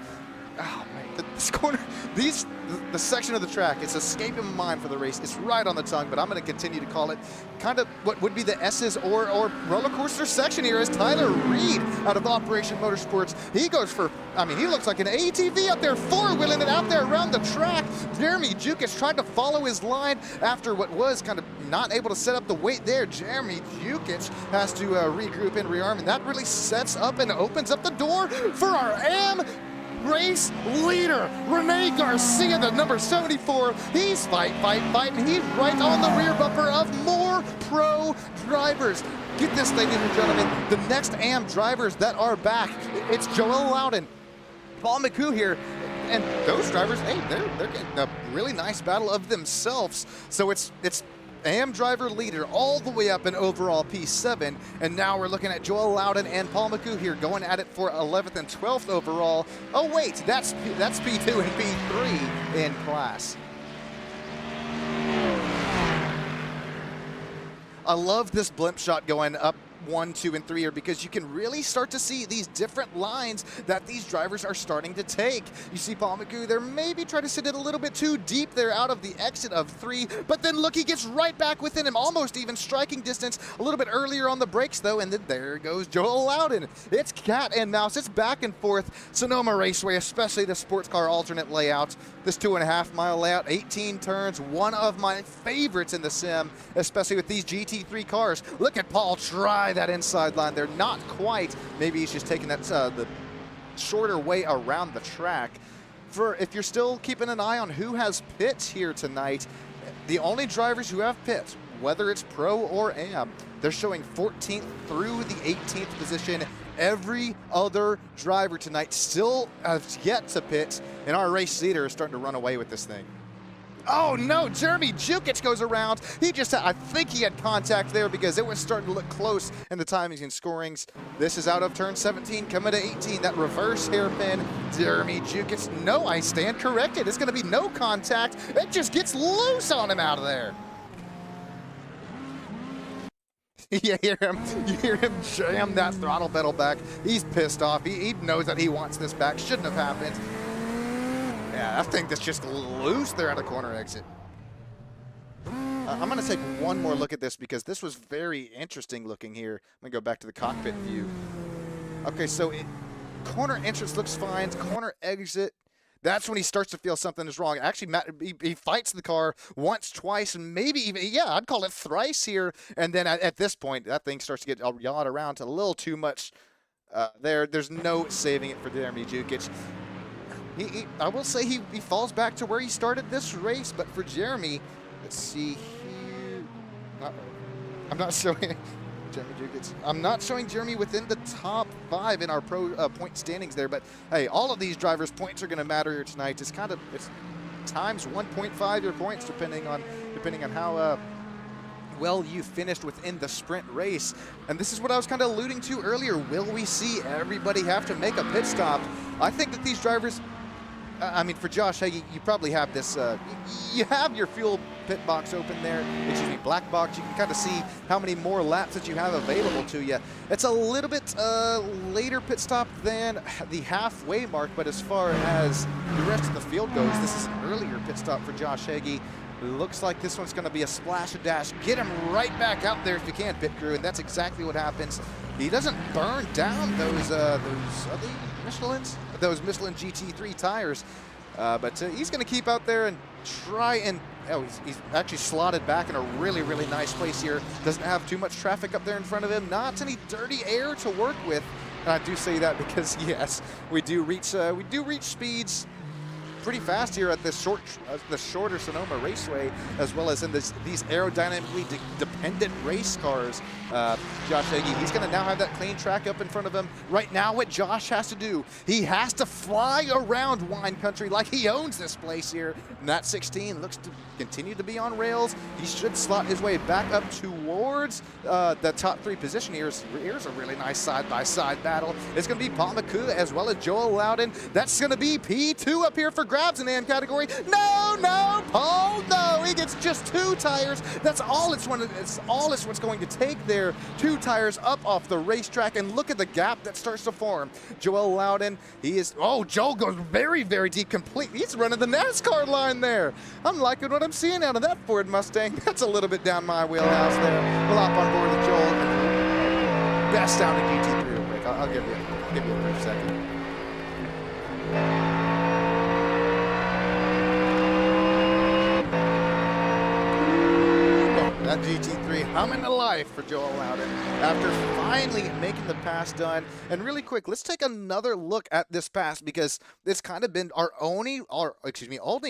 Speaker 1: Oh, man, this corner, the section of the track, it's escaping my mind for the race. It's right on the tongue, but I'm going to continue to call it kind of what would be the S's or roller coaster section here, as Tyler Reed out of Operation Motorsports. He goes for, I mean, he looks like an ATV out there, four-wheeling it out there around the track. Jeremy Jukic tried to follow his line after what was kind of not able to set up the weight there. Jeremy Jukic has to regroup and rearm, and that really sets up and opens up the door for our AM race leader, Rene Garcia, the number 74. He's fighting. He's right on the rear bumper of more pro drivers. Get this, ladies and gentlemen, the next AM drivers that are back. It's Joel Loudon, Paul McHugh here, and those drivers, hey, they're getting a really nice battle of themselves. So it's AM driver leader all the way up in overall P7, and now we're looking at Joel Loudon and Paul McHugh here going at it for 11th and 12th overall. Oh wait, that's P2 and P3 in class. I love this blimp shot going up 1, 2, and 3 here, because you can really start to see these different lines that these drivers are starting to take. You see Paul McCoo there maybe try to sit it a little bit too deep there out of the exit of 3, but then look, he gets right back within him, almost even striking distance a little bit earlier on the brakes though, and then there goes Joel Loudon. It's cat and mouse, it's back and forth. Sonoma Raceway, especially the sports car alternate layout, this 2.5 mile layout, 18 turns, one of my favorites in the sim, especially with these GT3 cars. Look at Paul try that inside line there, not quite. Maybe he's just taking that the shorter way around the track. For if you're still keeping an eye on who has pits here tonight, the only drivers who have pits, whether it's pro or am, they're showing 14th through the 18th position. Every other driver tonight still has yet to pit, and our race leader is starting to run away with this thing. Oh no, Jeremy Jukic goes around. He just, I think he had contact there because it was starting to look close in the timings and scorings. This is out of turn 17, coming to 18, that reverse hairpin. Jeremy Jukic, no, I stand corrected. It's gonna be no contact. It just gets loose on him out of there. You hear him jam that throttle pedal back. He's pissed off. He knows that he wants this back. Shouldn't have happened. Yeah, I think that's just loose there at a corner exit. I'm going to take one more look at this because this was very interesting looking here. I'm going to go back to the cockpit view. Okay, so corner entrance looks fine. Corner exit, that's when he starts to feel something is wrong. Actually, Matt, he fights the car once, twice, and maybe even, yeah, I'd call it thrice here. And then at this point, that thing starts to get yawed around to a little too much. There's no saving it for Jeremy Jukic. I will say he falls back to where he started this race, but for Jeremy, let's see here. I'm not showing Jeremy Jukic. I'm not showing Jeremy within the top 5 in our pro point standings there, but hey, all of these drivers' points are going to matter here tonight. It's times 1.5 your points depending on how well you finished within the sprint race. And this is what I was kind of alluding to earlier. Will we see everybody have to make a pit stop? I think that these drivers, I mean, for Josh Hagee, you probably have this, you have your fuel pit box open there, excuse me, black box. You can kind of see how many more laps that you have available to you. It's a little bit later pit stop than the halfway mark, but as far as the rest of the field goes, this is an earlier pit stop for Josh Hagee. Looks like this one's going to be a splash and dash. Get him right back out there if you can, pit crew, and that's exactly what happens. He doesn't burn down those Michelin GT3 tires, but he's going to keep out there and try and, he's actually slotted back in a really, really nice place here. Doesn't have too much traffic up there in front of him. Not any dirty air to work with. And I do say that because yes, we do reach speeds pretty fast here at this shorter Sonoma Raceway, as well as in these aerodynamically dependent race cars. Josh Hagee, he's going to now have that clean track up in front of him. Right now, what Josh has to do, he has to fly around wine country like he owns this place here. And that 16 looks to continue to be on rails. He should slot his way back up towards the top 3 position here. Here's a really nice side-by-side battle. It's going to be Paul McCoo as well as Joel Loudon. That's going to be P2 up here for grabs in the AM category. No, Paul, no. He gets just 2 tires. That's all it's what's going to take there. 2 tires up off the racetrack, and look at the gap that starts to form. Joel Loudon, Joel goes very, very deep, completely. He's running the NASCAR line there. I'm liking what I'm seeing out of that Ford Mustang. That's a little bit down my wheelhouse there. We'll hop on board with Joel. Best down to GT3 real quick. I'll give you a brief second. That GT3 humming to life for Joel Loudon after finally making the pass done. And really quick, let's take another look at this pass because it's kind of been our only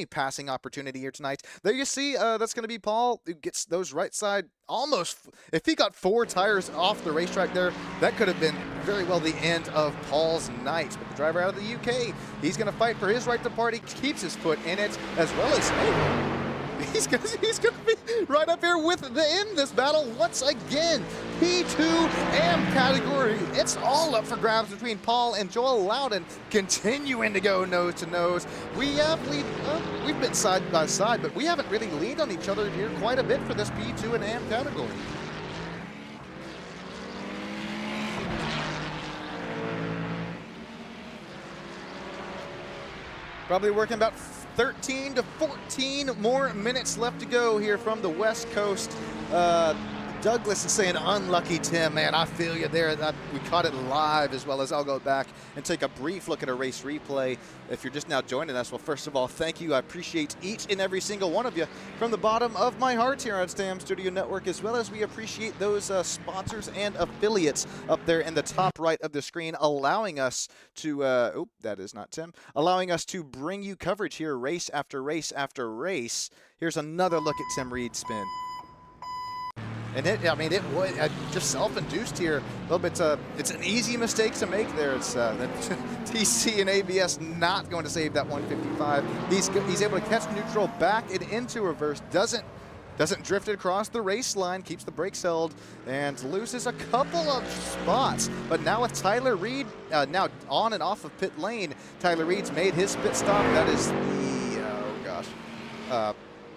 Speaker 1: passing opportunity here tonight. There you see, that's going to be Paul who gets those right side almost. If he got 4 tires off the racetrack there, that could have been very well the end of Paul's night. But the driver out of the UK, he's going to fight for his right to party, keeps his foot in it, as well as he's gonna be right up here in this battle once again. P2 AM category. It's all up for grabs between Paul and Joel Loudon, continuing to go nose to nose. We've been side by side, but we haven't really leaned on each other here quite a bit for this P2 and AM category. Probably working about 13 to 14 more minutes left to go here from the West Coast. Douglas is saying, unlucky Tim, man, I feel you there. We caught it live, as well as I'll go back and take a brief look at a race replay. If you're just now joining us, well, first of all, thank you. I appreciate each and every single one of you from the bottom of my heart here on Stam Studio Network, as well as we appreciate those sponsors and affiliates up there in the top right of the screen, allowing us to, oh, that is not Tim, allowing us to bring you coverage here race after race after race. Here's another look at Tim Reed's spin. And it was just self-induced here a little bit. It's an easy mistake to make there. It's TC and ABS not going to save that 155. He's able to catch neutral, back it into reverse, doesn't drift it across the race line, keeps the brakes held, and loses a couple of spots. But now with Tyler Reed now on and off of pit lane, Tyler Reed's made his pit stop. That is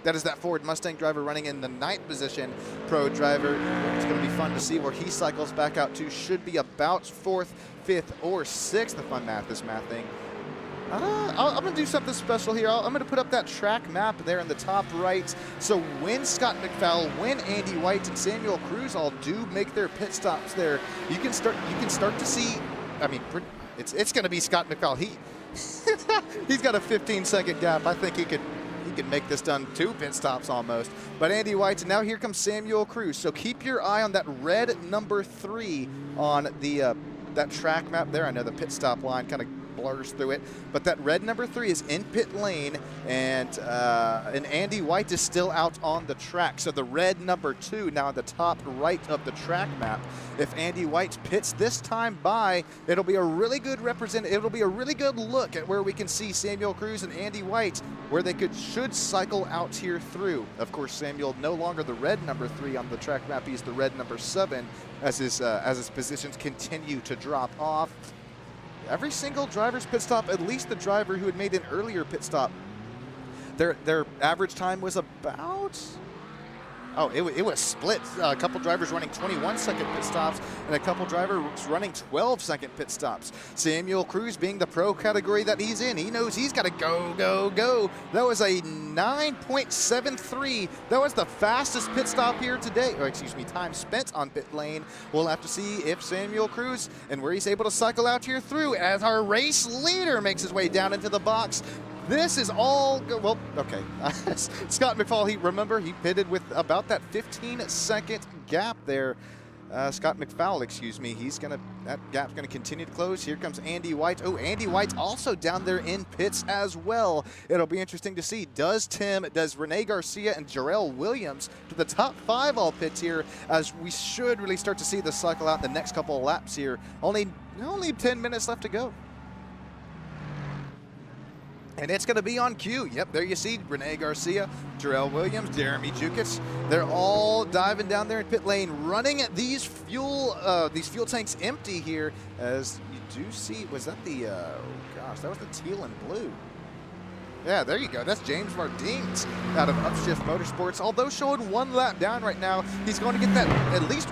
Speaker 1: that is that Ford Mustang driver running in the 9th position, pro driver. It's going to be fun to see where he cycles back out to. Should be about 4th, 5th, or 6th if I math this math thing. I'm going to do something special here. I'm going to put up that track map there in the top right. So when Scott McFowle, when Andy White, and Samuel Cruz all do make their pit stops there, you can start to see. I mean, it's going to be Scott McFowle. He's got a 15-second gap. I think he could make this done 2 pit stops almost. But Andy White, and now here comes Samuel Cruz. So keep your eye on that red number 3 on the that track map there. I know the pit stop line kind of blurs through it, but that red number 3 is in pit lane, and Andy White is still out on the track. So the red number 2 now at the top right of the track map. If Andy White pits this time by, it'll be a really good it'll be a really good look at where we can see Samuel Cruz and Andy White, where they should cycle out here through. Of course, Samuel no longer the red number 3 on the track map. He's the red number 7 as his positions continue to drop off. Every single driver's pit stop, at least the driver who had made an earlier pit stop, their average time was about, it was split. A couple drivers running 21-second pit stops and a couple drivers running 12-second pit stops. Samuel Cruz, being the pro category that he's in, he knows he's got to go, go, go. That was a 9.73. That was the fastest pit stop here today. Or excuse me, time spent on pit lane. We'll have to see if Samuel Cruz and where he's able to cycle out here through as our race leader makes his way down into the box. This is all well, okay. Scott McFall, remember he pitted with about that 15-second gap there. Scott McFowle, excuse me. That gap's gonna continue to close. Here comes Andy White. Oh, Andy White's also down there in pits as well. It'll be interesting to see. Does Rene Garcia and Jarrell Williams to the top 5 all pits here, as we should really start to see the cycle out the next couple of laps here. Only 10 minutes left to go. And it's going to be on cue. Yep, there you see Rene Garcia, Jarrell Williams, Jeremy Jukic. They're all diving down there in pit lane, running these fuel tanks empty here. As you do see, was that the? Oh gosh, that was the teal and blue. Yeah, there you go. That's James Martins out of Upshift Motorsports. Although showing 1 lap down right now, he's going to get that at least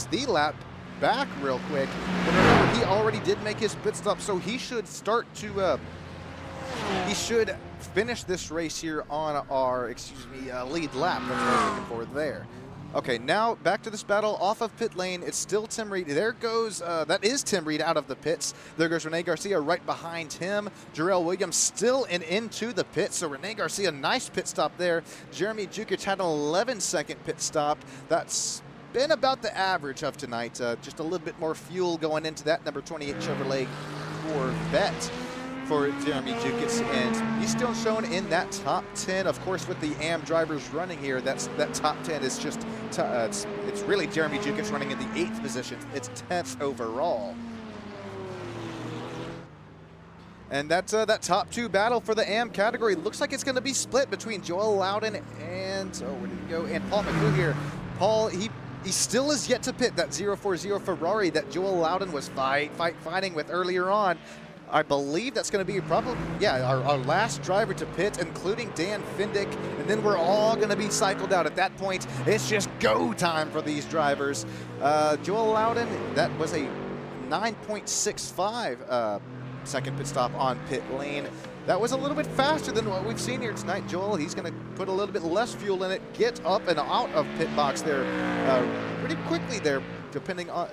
Speaker 1: the lap back real quick. But remember, he already did make his pit stop, so he should start to. He should finish this race here on our, lead lap. That's what I'm looking for there. Okay, now back to this battle off of pit lane. It's still Tim Reed. There goes, that is Tim Reed out of the pits. There goes Rene Garcia right behind him. Jarrell Williams still into the pits. So Rene Garcia, nice pit stop there. Jeremy Jukic had an 11-second pit stop. That's been about the average of tonight. Just a little bit more fuel going into that number 28 Chevrolet Corvette for Jeremy Jukic, and he's still shown in that top 10. Of course, with the AM drivers running here, that top 10 is just, it's really Jeremy Jukic running in the 8th position. It's 10th overall. And that's that top 2 battle for the AM category. Looks like it's going to be split between Joel Loudon and, where did he go? And Paul McClure here. Paul, he still is yet to pit that 040 Ferrari that Joel Loudon was fighting with earlier on. I believe that's going to be probably, our last driver to pit, including Dan Findick, and then we're all going to be cycled out. At that point, it's just go time for these drivers. Joel Loudon, that was a 9.65 second pit stop on pit lane. that was a little bit faster than what we've seen here tonight. Joel, he's going to put a little bit less fuel in it, get up and out of pit box there pretty quickly there, depending on,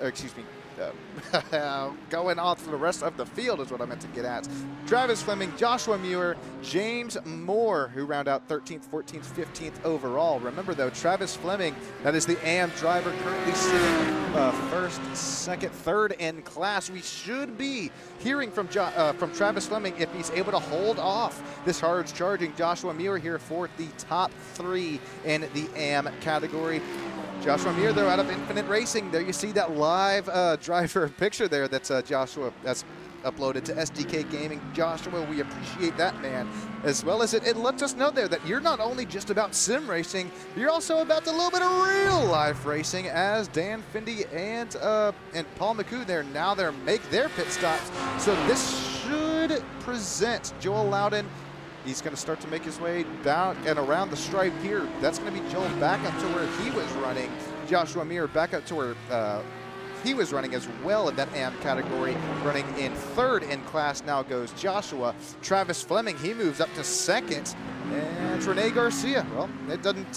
Speaker 1: going off the rest of the field is what I meant to get at. Travis Fleming, Joshua Muir, James Moore, who round out 13th, 14th, 15th overall. Remember though, Travis Fleming, that is the AM driver currently sitting first, second, third in class. We should be hearing from Travis Fleming if he's able to hold off this hard charging Joshua Muir here for the top 3 in the AM category. Joshua Muir, though, out of Infinite Racing. There you see that live driver picture there that's Joshua that's uploaded to SDK Gaming. Joshua, we appreciate that, man. As well as it lets us know there that you're not only just about sim racing, you're also about a little bit of real life racing, as Dan Findy and Paul McCoo there now make their pit stops. So this should present Joel Loudon. He's going to start to make his way down and around the stripe here. That's going to be Joel back up to where he was running. Joshua Muir back up to where he was running as well in that AM category. Running in third in class now goes Joshua. Travis Fleming, he moves up to second. And Rene Garcia, well, it doesn't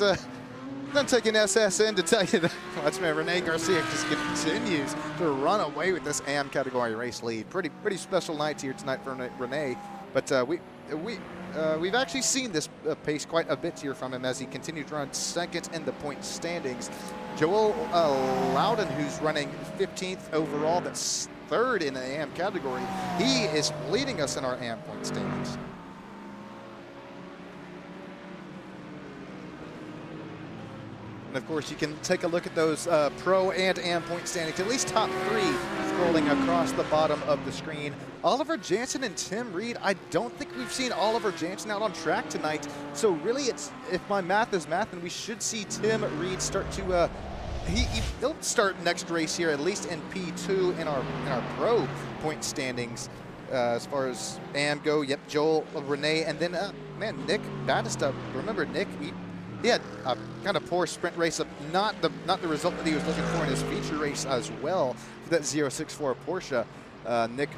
Speaker 1: take an SSN to tell you that. Watch me, Rene Garcia just continues to run away with this AM category race lead. Pretty special night here tonight for Rene. But we've actually seen this pace quite a bit here from him as he continues to run second in the point standings. Joel Loudon, who's running 15th overall, that's third in the AM category. He is leading us in our AM point standings. And of course, you can take a look at those pro and AM point standings, at least top 3 scrolling across the bottom of the screen. Oliver Jansen and Tim Reed, I don't think we've seen Oliver Jansen out on track tonight. So really, if my math is math, then we should see Tim Reed start to, he'll start next race here, at least in P2 in our pro point standings. As far as AM go, yep, Joel, Rene, and then, man, Nick Battista. Remember, Nick, he had a kind of poor sprint race, not the result that he was looking for in his feature race as well for that 064 Porsche. Nick,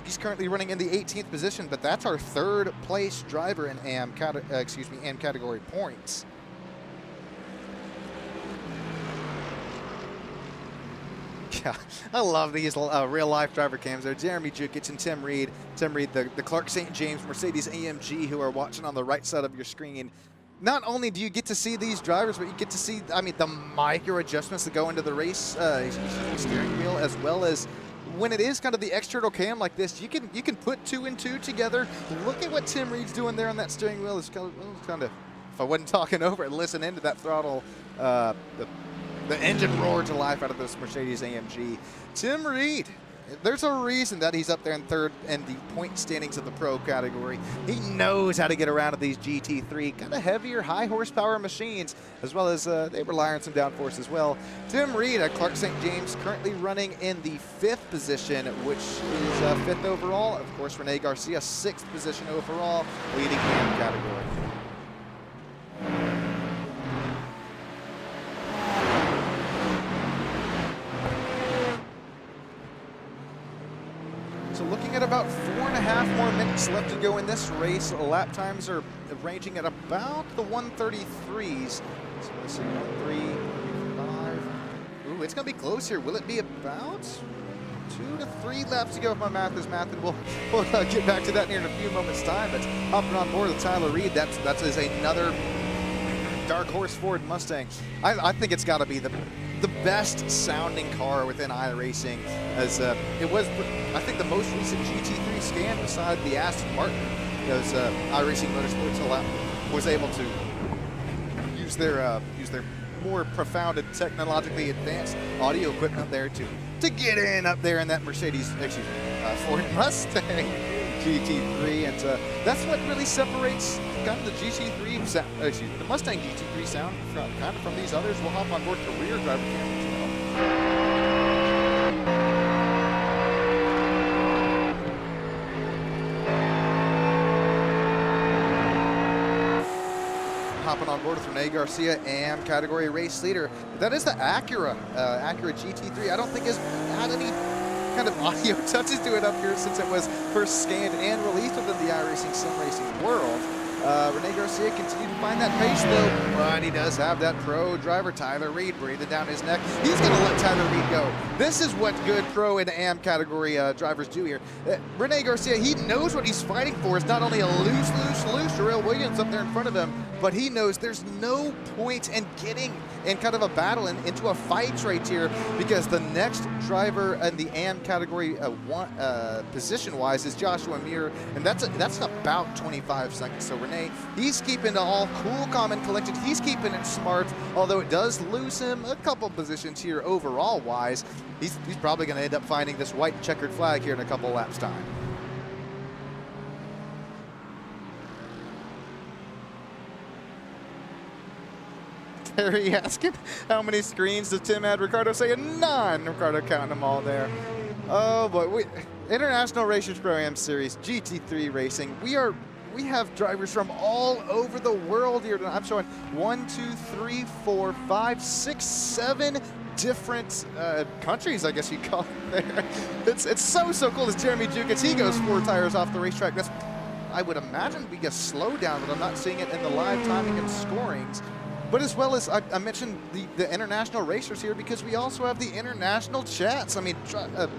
Speaker 1: he's currently running in the 18th position, but that's our third place driver in AM category points. Yeah, I love these real life driver cams there. Jeremy Jukic and Tim Reed. Tim Reed, the Clark St. James Mercedes AMG, who are watching on the right side of your screen. Not only do you get to see these drivers, but you get to see, I mean, the micro adjustments that go into the race steering wheel, as well as when it is kind of the external cam like this, you can put 2 and 2 together. Look at what Tim Reed's doing there on that steering wheel. It's kind of if I wasn't talking over it, listen into that throttle, the engine roar to life out of this Mercedes AMG. Tim Reed, there's a reason that he's up there in third in the point standings of the pro category. He knows how to get around to these GT3, kind of heavier, high horsepower machines, as well as they rely on some downforce as well. Tim Reed at Clark St. James currently running in the 5th position, which is 5th overall. Of course, Rene Garcia, 6th position overall, leading AM category. So looking at about 4.5 more minutes left to go in this race. Lap times are ranging at about the 133s. So let's see, 135. Ooh, it's going to be close here. Will it be about 2 to 3 laps to go if my math is math? And we'll get back to that here in a few moments' time. But hopping on board with Tyler Reed, that is another dark horse Ford Mustang. I think it's got to be the best sounding car within iRacing, as it was, I think, the most recent GT3 scan beside the Aston Martin, as iRacing Motorsports was able to use their more profound and technologically advanced audio equipment there to get in up there in that Mercedes, Ford Mustang GT3, and that's what really separates kind of the GT3 sound, the Mustang GT3 sound from these others. We'll hop on board the rear driver camera as well. Hopping on board with Rene Garcia, AM category race leader. That is the Acura GT3. I don't think has had any kind of audio touches to it up here since it was first scanned and released within the iRacing Sim Racing world. Rene Garcia continued to find that pace though, but he does have that pro driver, Tyler Reed, breathing down his neck. He's going to let Tyler Reed go. This is what good pro and AM category drivers do here. Rene Garcia, he knows what he's fighting for. It's not only a loose Darrell Williams up there in front of him, but he knows there's no point in getting in kind of a battle into a fight right here, because the next driver in the AM category position-wise is Joshua Muir, and that's about 25 seconds. So Rene, he's keeping it all cool, calm, and collected. He's keeping it smart, although it does lose him a couple positions here overall-wise. He's probably going to end up finding this white checkered flag here in a couple laps' time. Terry asking, how many screens does Tim add? Ricardo saying 9. Ricardo counting them all there. Oh boy, International Racers Pro-Am Series, GT3 Racing. We have drivers from all over the world here. I'm showing 1, 2, 3, 4, 5, 6, 7 different countries, I guess you call it there. It's so cool. As Jeremy Jukits, he goes 4 tires off the racetrack. That's, I would imagine, be a slowdown, but I'm not seeing it in the live timing and scorings. But as well as I mentioned the international racers here, because we also have the international chats. I mean,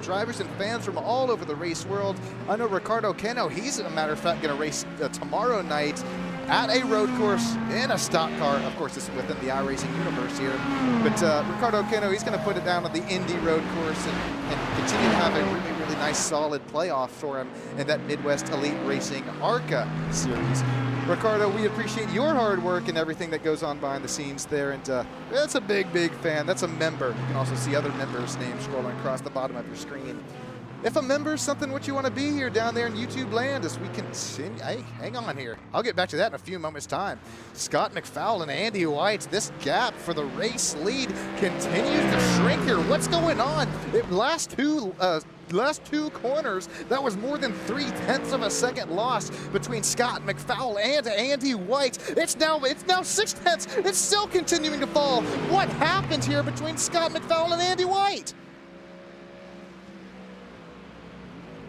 Speaker 1: drivers and fans from all over the race world. I know Ricardo Cano, he's, a matter of fact, going to race tomorrow night at a road course in a stock car. Of course, this is within the iRacing universe here. But Ricardo Cano, he's going to put it down on the Indy road course and continue to have a really nice, solid playoff for him in that Midwest Elite Racing ARCA series. Ricardo, we appreciate your hard work and everything that goes on behind the scenes there. And that's a big fan. That's a member. You can also see other members' names scrolling across the bottom of your screen. If a member is something what you want to be here down there in YouTube land as we continue, hey, hang on here. I'll get back to that in a few moments' time. Scott McFowle and Andy White, this gap for the race lead continues to shrink here. What's going on? Last two corners, that was more than 0.3 of a second loss between Scott McFowle and Andy White. It's now 0.6. It's still continuing to fall. What happened here between Scott McFowle and Andy White?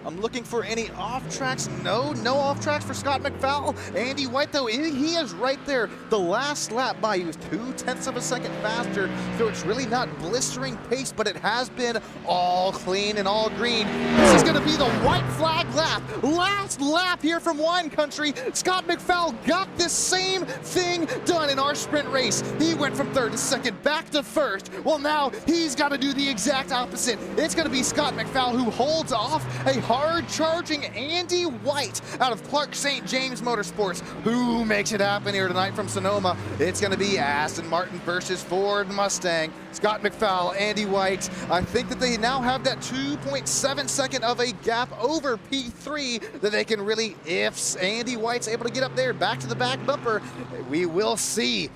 Speaker 1: I'm looking for any off tracks. No off tracks for Scott McFowle. Andy White, though, he is right there. The last lap by, he was 0.2 of a second faster, so it's really not blistering pace, but it has been all clean and all green. This is going to be the white flag lap. Last lap here from wine country. Scott McFowle got this same thing done in our sprint race. He went from 3rd to 2nd, back to 1st. Well, now he's got to do the exact opposite. It's going to be Scott McFowle who holds off a hard-charging Andy White out of Clark St. James Motorsports. Who makes it happen here tonight from Sonoma? It's going to be Aston Martin versus Ford Mustang. Scott McFowle, Andy White. I think that they now have that 2.7 second of a gap over P3 that they can really, if Andy White's able to get up there, back to the back bumper, we will see.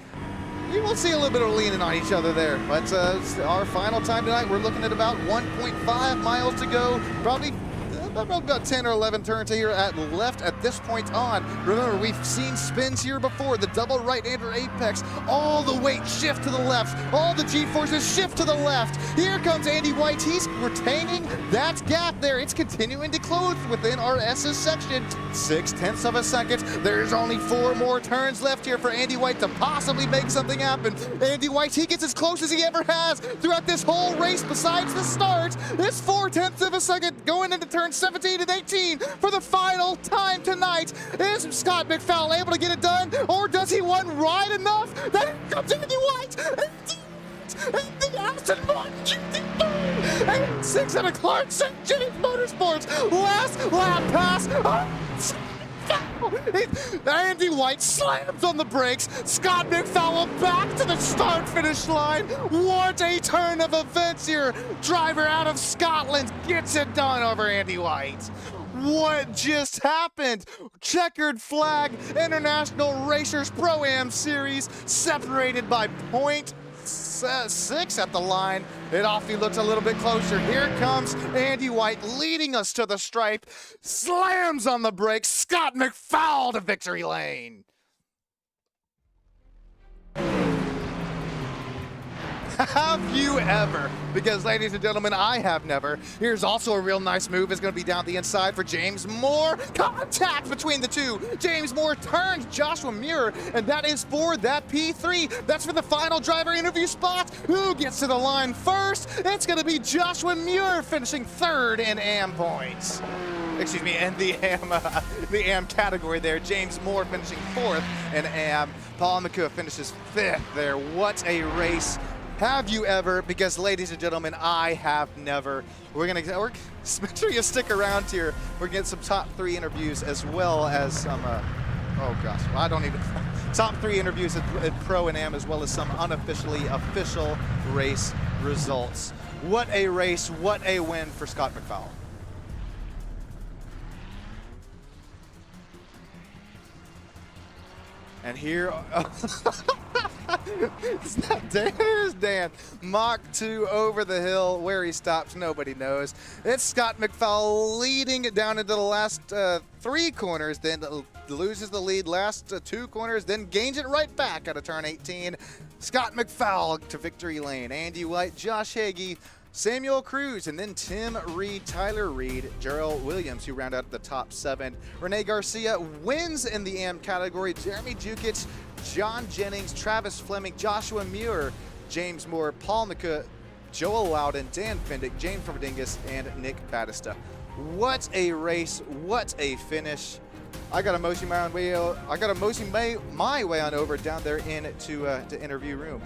Speaker 1: We will see a little bit of leaning on each other there, but our final time tonight, we're looking at about 1.5 miles to go, probably about 10 or 11 turns here at left at this point on. Remember, we've seen spins here before. The double right-hander apex, all the weight shift to the left, all the G-forces shift to the left. Here comes Andy White. He's retaining that gap there. It's continuing to close within our S's section. 0.6 of a second. There's only 4 more turns left here for Andy White to possibly make something happen. Andy White, he gets as close as he ever has throughout this whole race besides the start. It's 0.4 of a second going into turn 17 and 18 for the final time tonight. Is Scott McFowle able to get it done, or does he run right enough that it comes Andy White? And the Aston Martin GT3 and 6 out of Clark St. James Motorsports. Last lap pass. Andy White slams on the brakes. Scott McFowle back to the start-finish line. What a turn of events here. Driver out of Scotland gets it done over Andy White. What just happened? Checkered flag, International Racers Pro-Am Series, separated by 0.6 at the line. It often looks a little bit closer. Here comes Andy White leading us to the stripe. Slams on the brakes. Scott McFowle to victory lane. Have you ever? Because, ladies and gentlemen, I have never. Here's also a real nice move. It's going to be down the inside for James Moore. Contact between the two. James Moore turns Joshua Muir, and that is for that P3. That's for the final driver interview spot. Who gets to the line first? It's going to be Joshua Muir finishing third in AM points. Excuse me, in the AM category there. James Moore finishing fourth in AM. Paul McCook finishes fifth there. What a race. Have you ever? Because, ladies and gentlemen, I have never. We're make sure you stick around here. We're getting some top 3 interviews as well as some, oh gosh, well, I don't even, top 3 interviews at Pro and Am, as well as some unofficially official race results. What a race, what a win for Scott McFowle. And here, it's not Dan, here's Dan. Mach 2 over the hill. Where he stops, nobody knows. It's Scott McFowle leading it down into the last 3 corners, then loses the lead last 2 corners, then gains it right back out of turn 18. Scott McFowle to victory lane. Andy White, Josh Hagee, Samuel Cruz, and then Tim Reed, Tyler Reed, Gerald Williams, who round out the top 7. Rene Garcia wins in the AM category. Jeremy Jukic, John Jennings, Travis Fleming, Joshua Muir, James Moore, Paul McCook, Joel Loudon, Dan Fendick, James Verdingus, and Nick Battista. What a race, what a finish. I got to motion my way on over down there into the interview room.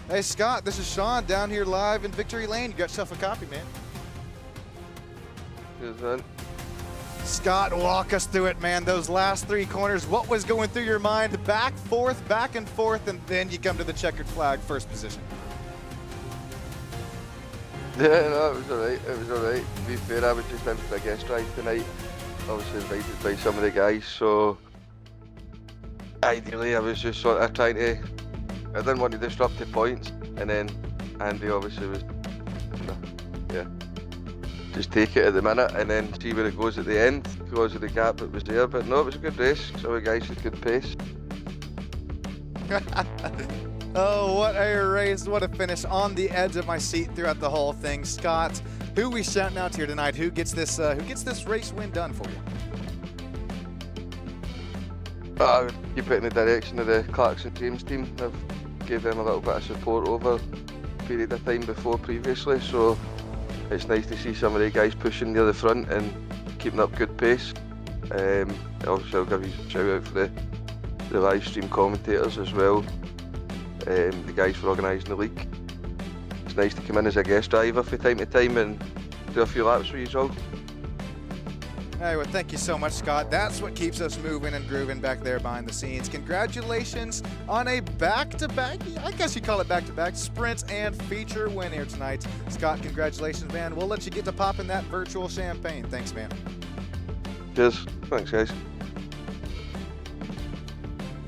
Speaker 1: Hey Scott, this is Sean down here live in Victory Lane. You got yourself a copy, man.
Speaker 3: Cheers, man.
Speaker 1: Scott, walk us through it, man. Those last 3 corners, what was going through your mind? Back and forth, and then you come to the checkered flag, first position.
Speaker 3: Yeah, no, it was alright. It was alright. To be fair, I was just in for a guest drive tonight. Obviously invited by some of the guys, so ideally I was just sort of trying to, I didn't want to disrupt the points, and then Andy obviously was, yeah, just take it at the minute and then see where it goes at the end because of the gap that was there. But no, it was a good race. So the guys had good pace.
Speaker 1: Oh, what a race, what a finish. On the edge of my seat throughout the whole thing. Scott, who we shouting out here tonight? Who gets this race win done for you?
Speaker 3: I would keep it in the direction of the Clarkson James team. I've gave them a little bit of support over a period of time before previously, so it's nice to see some of the guys pushing near the front and keeping up good pace. Obviously I'll give you a shout out for the live stream commentators as well, the guys for organising the league. It's nice to come in as a guest driver from time to time and do a few laps for you all.
Speaker 1: Hey, well, thank you so much, Scott. That's what keeps us moving and grooving back there behind the scenes. Congratulations on a back-to-back, I guess you call it back-to-back, sprint and feature win here tonight. Scott, congratulations, man. We'll let you get to popping that virtual champagne. Thanks, man.
Speaker 3: Cheers. Thanks, guys.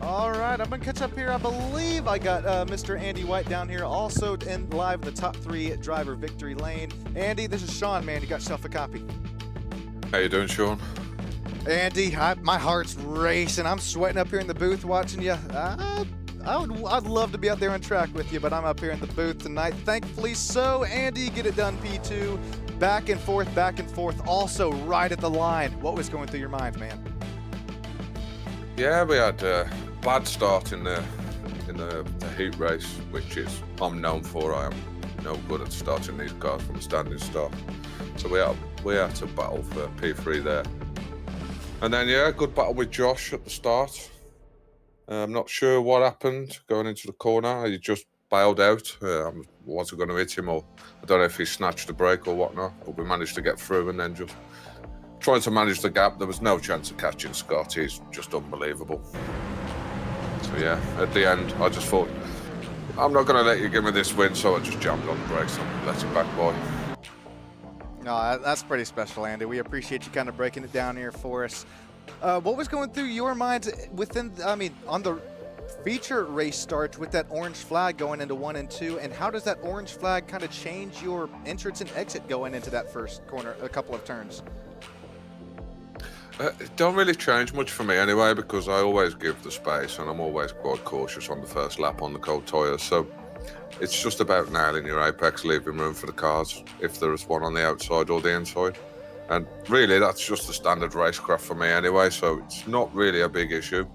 Speaker 1: All right, I'm going to catch up here. I believe I got Mr. Andy White down here also in live in the top 3 driver victory lane. Andy, this is Sean, man. You got yourself a copy.
Speaker 4: How you doing, Sean?
Speaker 1: Andy, my heart's racing. I'm sweating up here in the booth watching you. I'd love to be out there on track with you, but I'm up here in the booth tonight. Thankfully so. Andy, get it done, P2. Back and forth, also right at the line. What was going through your mind, man?
Speaker 4: Yeah, we had a bad start in the heat race, which is I'm known for. I am no good at starting these cars from a standing start. So we had to battle for P3 there. And then, yeah, good battle with Josh at the start. I'm not sure what happened going into the corner. He just bailed out. I wasn't going to hit him, or I don't know if he snatched the brake or whatnot. But we managed to get through and then just trying to manage the gap. There was no chance of catching Scott. He's just unbelievable. So, yeah, at the end, I just thought, I'm not going to let you give me this win, so I just jammed on the brakes and let it back by.
Speaker 1: No, that's pretty special, Andy. We appreciate you kind of breaking it down here for us. What was going through your mind on the feature race start with that orange flag going into 1 and 2, and how does that orange flag kind of change your entrance and exit going into that first corner, a couple of turns?
Speaker 4: It don't really change much for me anyway, because I always give the space and I'm always quite cautious on the first lap on the cold tyres. So it's just about nailing your apex, leaving room for the cars if there is one on the outside or the inside. And really, that's just the standard racecraft for me anyway, so it's not really a big issue.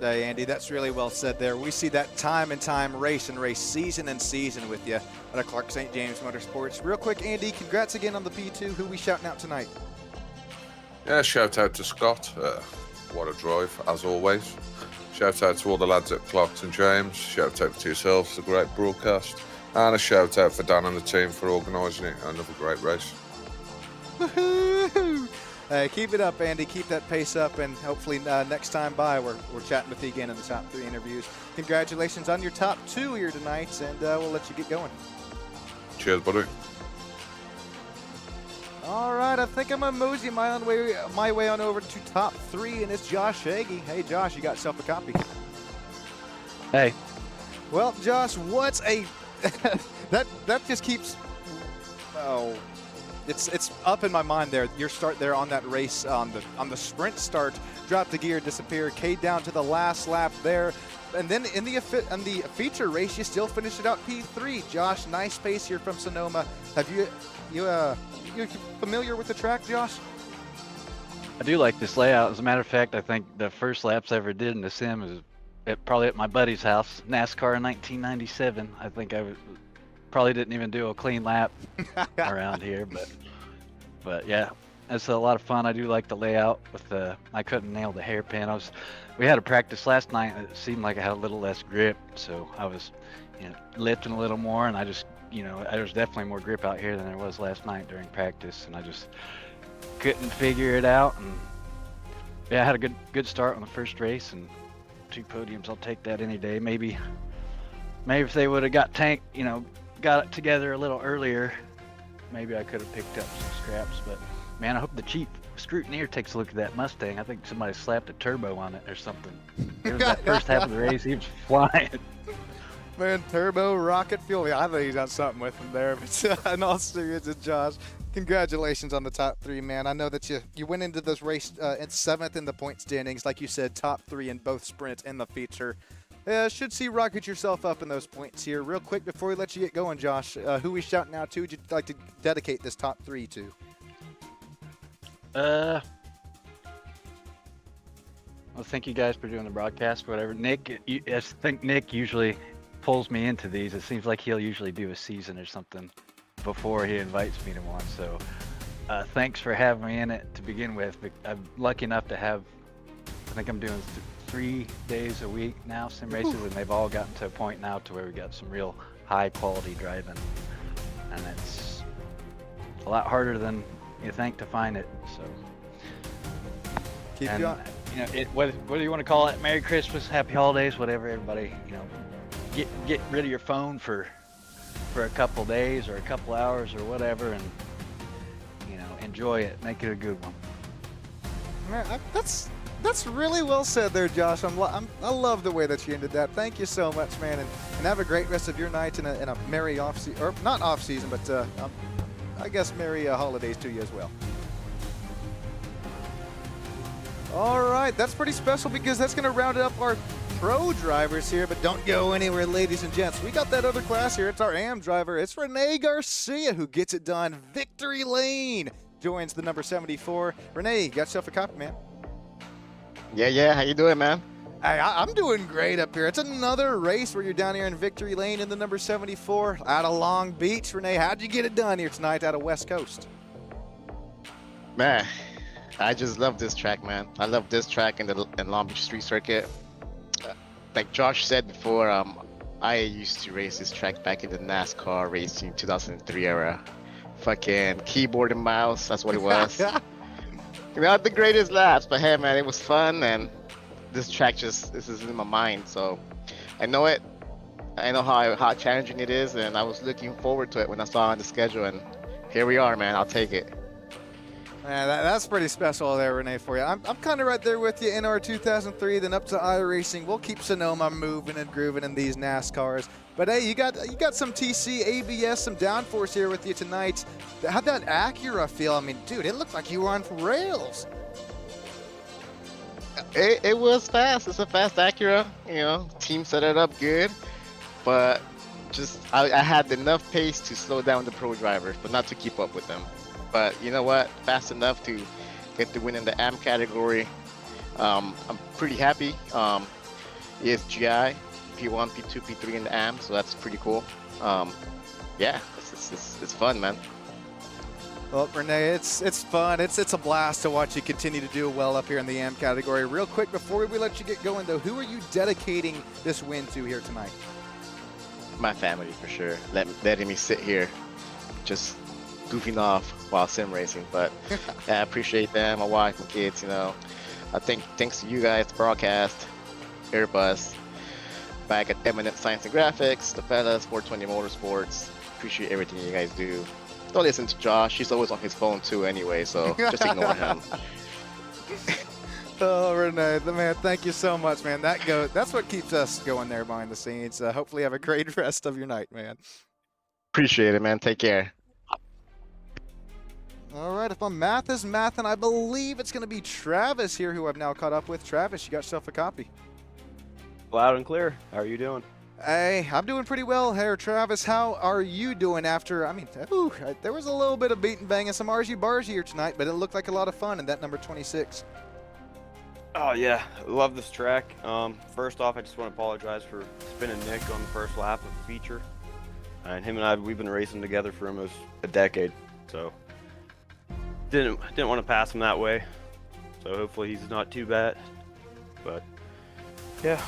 Speaker 1: Hey, Andy, that's really well said there. We see that time and time, race and race, season and season with you at Clark St. James Motorsports. Real quick, Andy, congrats again on the P2. Who we shouting out tonight?
Speaker 4: Yeah, shout out to Scott. What a drive, as always. Shout out to all the lads at Clark St. James. Shout out to yourselves, a great broadcast. And a shout out for Dan and the team for organising it. Another great race.
Speaker 1: Woohoo! Keep it up, Andy. Keep that pace up, and hopefully next time by, we're chatting with you again in the top 3 interviews. Congratulations on your top 2 here tonight, and we'll let you get going.
Speaker 4: Cheers, buddy.
Speaker 1: All right, I think I'm gonna mosey my way on over to top 3, and it's Josh Hagee. Hey, Josh, you got yourself a copy.
Speaker 5: Hey.
Speaker 1: Well, Josh, what's a that just keeps it's up in my mind there. Your start there on that race on the sprint start, drop the gear, disappear, K down to the last lap there, and then in the feature race you still finish it out P3. Josh, nice pace here from Sonoma. Have you familiar with the track, Josh?
Speaker 5: I do like this layout. As a matter of fact, I think the first laps I ever did in the sim is probably at my buddy's house, NASCAR in 1997. I think I probably didn't even do a clean lap around here, but yeah, it's a lot of fun. I do like the layout with I couldn't nail the hairpin. We had a practice last night and it seemed like I had a little less grip, so I was lifting a little more, and I just there's definitely more grip out here than there was last night during practice, and I just couldn't figure it out. And yeah, I had a good start on the first race and 2 podiums. I'll take that any day. Maybe if they would have got it together a little earlier, maybe I could have picked up some scraps. But man, I hope the chief scrutineer takes a look at that Mustang. I think somebody slapped a turbo on it or something. It was that first half of the race, he was flying.
Speaker 1: Man, turbo, rocket fuel. Yeah, I think he's got something with him there. But in all seriousness, Josh, congratulations on the top 3, man. I know that you went into this race at 7th in the point standings. Like you said, top 3 in both sprint and the feature. Should see rocket yourself up in those points here. Real quick before we let you get going, Josh, who we shouting out to? Would you like to dedicate this top 3 to?
Speaker 5: Well, thank you guys for doing the broadcast, whatever. Nick, I think Nick usually pulls me into these. It seems like he'll usually do a season or something before he invites me to one. So thanks for having me in it to begin with. I'm lucky enough to have, I think I'm doing 3 days a week now, sim races, and they've all gotten to a point now to where we got some real high quality driving, and it's a lot harder than you think to find it. So
Speaker 1: Keep going.
Speaker 5: Whether you want to call it Merry Christmas, Happy Holidays, whatever, everybody, get rid of your phone for a couple days or a couple hours or whatever, and enjoy it, make it a good one.
Speaker 1: Man, that's really well said there, Josh. I love the way that you ended that. Thank you so much, man, and have a great rest of your night and a merry off season, or not off season, but I guess merry holidays to you as well. All right, that's pretty special because that's going to round up our pro drivers here, but don't go anywhere, ladies and gents. We got that other class here. It's our AM driver. It's Renee Garcia who gets it done. Victory Lane joins the number 74. Renee, you got yourself a copy, man.
Speaker 6: Yeah. How you doing, man?
Speaker 1: Hey, I'm doing great up here. It's another race where you're down here in Victory Lane in the number 74 out of Long Beach. Renee, how'd you get it done here tonight out of West Coast?
Speaker 6: Man, I just love this track, man. I love this track in Long Beach Street Circuit. Like Josh said before, I used to race this track back in the NASCAR racing 2003 era. Fucking keyboard and mouse, that's what it was. Not the greatest laps, but hey, man, it was fun, and this track this is in my mind, so I know it. I know how challenging it is, and I was looking forward to it when I saw it on the schedule, and here we are, man. I'll take it.
Speaker 1: Man, that's pretty special there, Renee, for you. I'm kind of right there with you. NR 2003, then up to iRacing. We'll keep Sonoma moving and grooving in these NASCARs. But hey, you got some TC, ABS, some downforce here with you tonight. How'd that Acura feel? I mean, dude, it looked like you were on rails.
Speaker 6: It was fast. It's a fast Acura. You know, team set it up good, but just I had enough pace to slow down the pro drivers, but not to keep up with them. But you know what? Fast enough to get the win in the AM category. I'm pretty happy. ESGI, P1, P2, P3 in the AM, so that's pretty cool. Yeah, it's fun, man.
Speaker 1: Well, Renee, it's fun. It's a blast to watch you continue to do well up here in the AM category. Real quick, before we let you get going, though, who are you dedicating this win to here tonight?
Speaker 6: My family, for sure. Letting me sit here, just goofing off while sim racing. But yeah, I appreciate them, my wife, my kids. You know, I think thanks to you guys, the broadcast, IRPAS, back at Eminent Science and Graphics, the fellas, 420 Motorsports. Appreciate everything you guys do. Don't listen to Josh. He's always on his phone too anyway, so just ignore him.
Speaker 1: Oh, Renee, man, thank you so much, man. That's what keeps us going there behind the scenes. Hopefully have a great rest of your night, man.
Speaker 6: Appreciate it, man. Take care.
Speaker 1: All right, if my math is math, and I believe it's going to be Travis here who I've now caught up with. Travis, you got yourself a copy.
Speaker 7: Loud and clear. How are you doing?
Speaker 1: Hey, I'm doing pretty well here, Travis. How are you doing after, there was a little bit of beat and bang and some RG-bars here tonight, but it looked like a lot of fun in that number 26.
Speaker 7: Oh, yeah. I love this track. First off, I just want to apologize for spinning Nick on the first lap of the feature. And him and I, we've been racing together for almost a decade, so didn't want to pass him that way. So hopefully he's not too bad. But, yeah.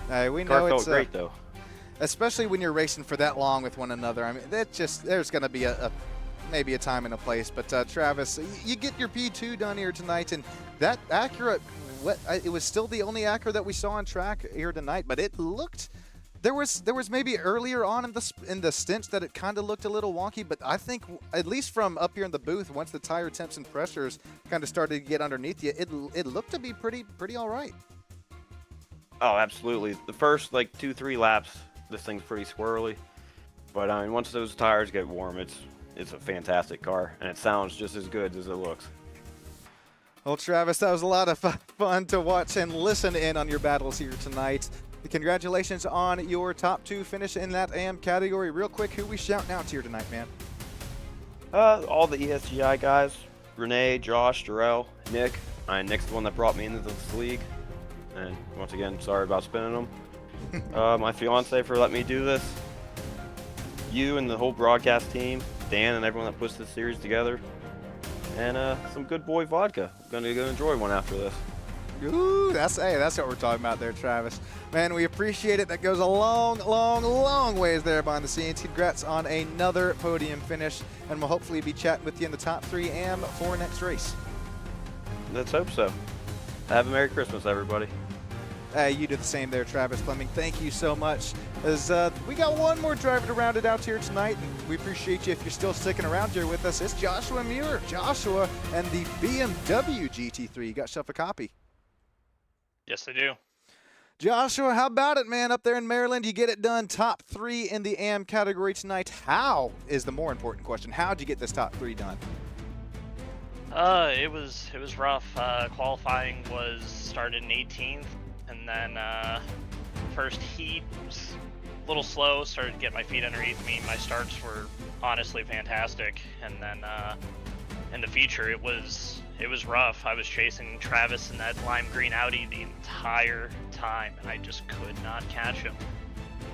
Speaker 1: Hey, we
Speaker 7: Car
Speaker 1: know
Speaker 7: felt
Speaker 1: it's
Speaker 7: great though,
Speaker 1: especially when you're racing for that long with one another. I mean, there's going to be maybe a time and a place. But Travis, you get your P2 done here tonight, and that Acura, it was still the only Acura that we saw on track here tonight. But it looked, there was maybe earlier on in the stints that it kind of looked a little wonky. But I think at least from up here in the booth, once the tire temps and pressures kind of started to get underneath you, it looked to be pretty all right.
Speaker 7: Oh, absolutely. The first, 2-3 laps, this thing's pretty squirrely. But, I mean, once those tires get warm, it's a fantastic car. And it sounds just as good as it looks.
Speaker 1: Well, Travis, that was a lot of fun to watch and listen in on your battles here tonight. Congratulations on your top 2 finish in that AM category. Real quick, who we shouting out here tonight, man?
Speaker 7: All the ESGI guys. Renee, Josh, Jarrell, Nick. Nick's the one that brought me into this league. And once again, sorry about spinning them. My fiance for letting me do this. You and the whole broadcast team, Dan and everyone that puts this series together. And some good boy vodka. I'm gonna go enjoy one after this.
Speaker 1: Ooh, that's what we're talking about there, Travis. Man, we appreciate it. That goes a long ways there behind the scenes. Congrats on another podium finish, and we'll hopefully be chatting with you in the top 3 AM for next race.
Speaker 7: Let's hope so. Have a Merry Christmas, everybody.
Speaker 1: You do the same there, Travis Fleming. Thank you so much. As we got one more driver to round it out here tonight, and we appreciate you if you're still sticking around here with us. It's Joshua Muir. Joshua and the BMW GT3. You got yourself a copy?
Speaker 8: Yes, I do.
Speaker 1: Joshua, how about it, man? Up there in Maryland, you get it done. Top 3 in the AM category tonight. How is the more important question? How'd you get this top 3 done?
Speaker 8: It was rough. Qualifying was started in 18th, and then first heat was a little slow. Started to get my feet underneath me. My starts were honestly fantastic, and then in the feature it was rough. I was chasing Travis in that lime green Audi the entire time, and I just could not catch him.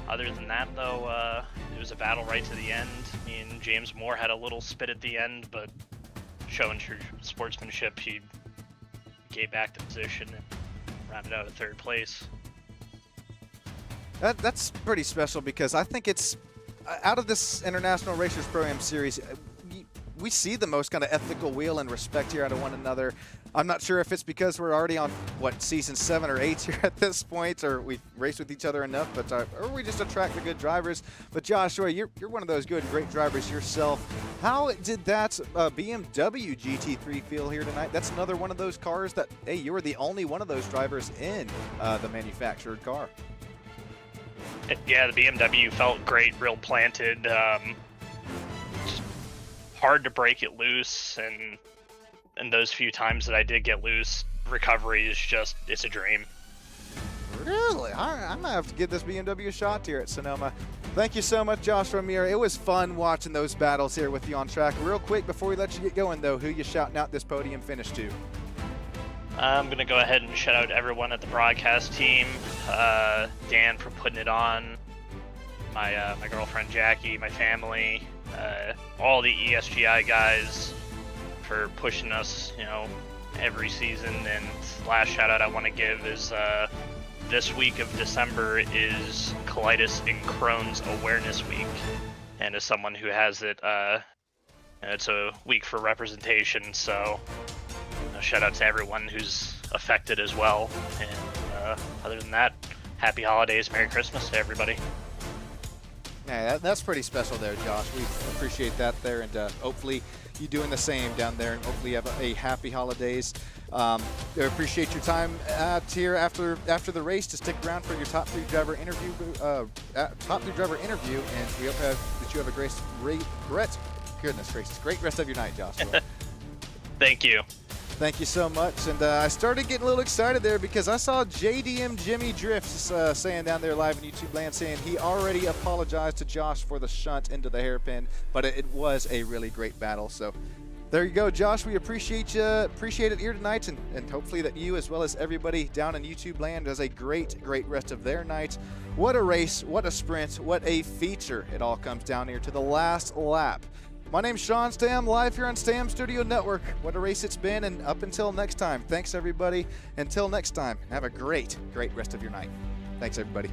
Speaker 8: Other than that, though, it was a battle right to the end. Me and James Moore had a little spit at the end, but showing true sportsmanship, he gave back the position and rounded out at 3rd place.
Speaker 1: That's pretty special, because I think it's out of this International Racers Pro-Am series, we see the most kind of ethical wheel and respect here out of one another. I'm not sure if it's because we're already on, season 7 or 8 here at this point, or we've raced with each other enough, but or we just attract the good drivers. But Joshua, you're one of those good, great drivers yourself. How did that BMW GT3 feel here tonight? That's another one of those cars that, hey, you were the only one of those drivers in the manufactured car.
Speaker 8: Yeah, the BMW felt great, real planted. hard to break it loose, and those few times that I did get loose, recovery is just, it's a dream.
Speaker 1: Really? All right, I'm going to have to give this BMW a shot here at Sonoma. Thank you so much, Josh Ramir. It was fun watching those battles here with you on track. Real quick, before we let you get going, though, who you shouting out this podium finish to?
Speaker 8: I'm going to go ahead and shout out everyone at the broadcast team. Dan for putting it on. My girlfriend Jackie, my family, all the ESGI guys for pushing us, every season. And last shout out I want to give is this week of December is Colitis and Crohn's Awareness Week, and as someone who has it, it's a week for representation. So shout out to everyone who's affected as well. And other than that, happy holidays, Merry Christmas to everybody.
Speaker 1: Yeah, that's pretty special there, Josh. We appreciate that there, and hopefully you doing the same down there, and hopefully you have a happy holidays. I appreciate your time here after the race to stick around for your top three driver interview. And we hope that you have a great rest of your night, Joshua.
Speaker 8: Thank you.
Speaker 1: Thank you so much. And I started getting a little excited there because I saw JDM Jimmy Drifts saying down there live in YouTube land, saying he already apologized to Josh for the shunt into the hairpin, but it was a really great battle. So there you go, Josh. We appreciate it here tonight, and hopefully that you, as well as everybody down in YouTube land, has a great rest of their night. What a race, what a sprint, what a feature. It all comes down here to the last lap. My name's Sean Stam, live here on Stam Studio Network. What a race it's been, and up until next time, thanks everybody. Until next time, have a great rest of your night. Thanks everybody.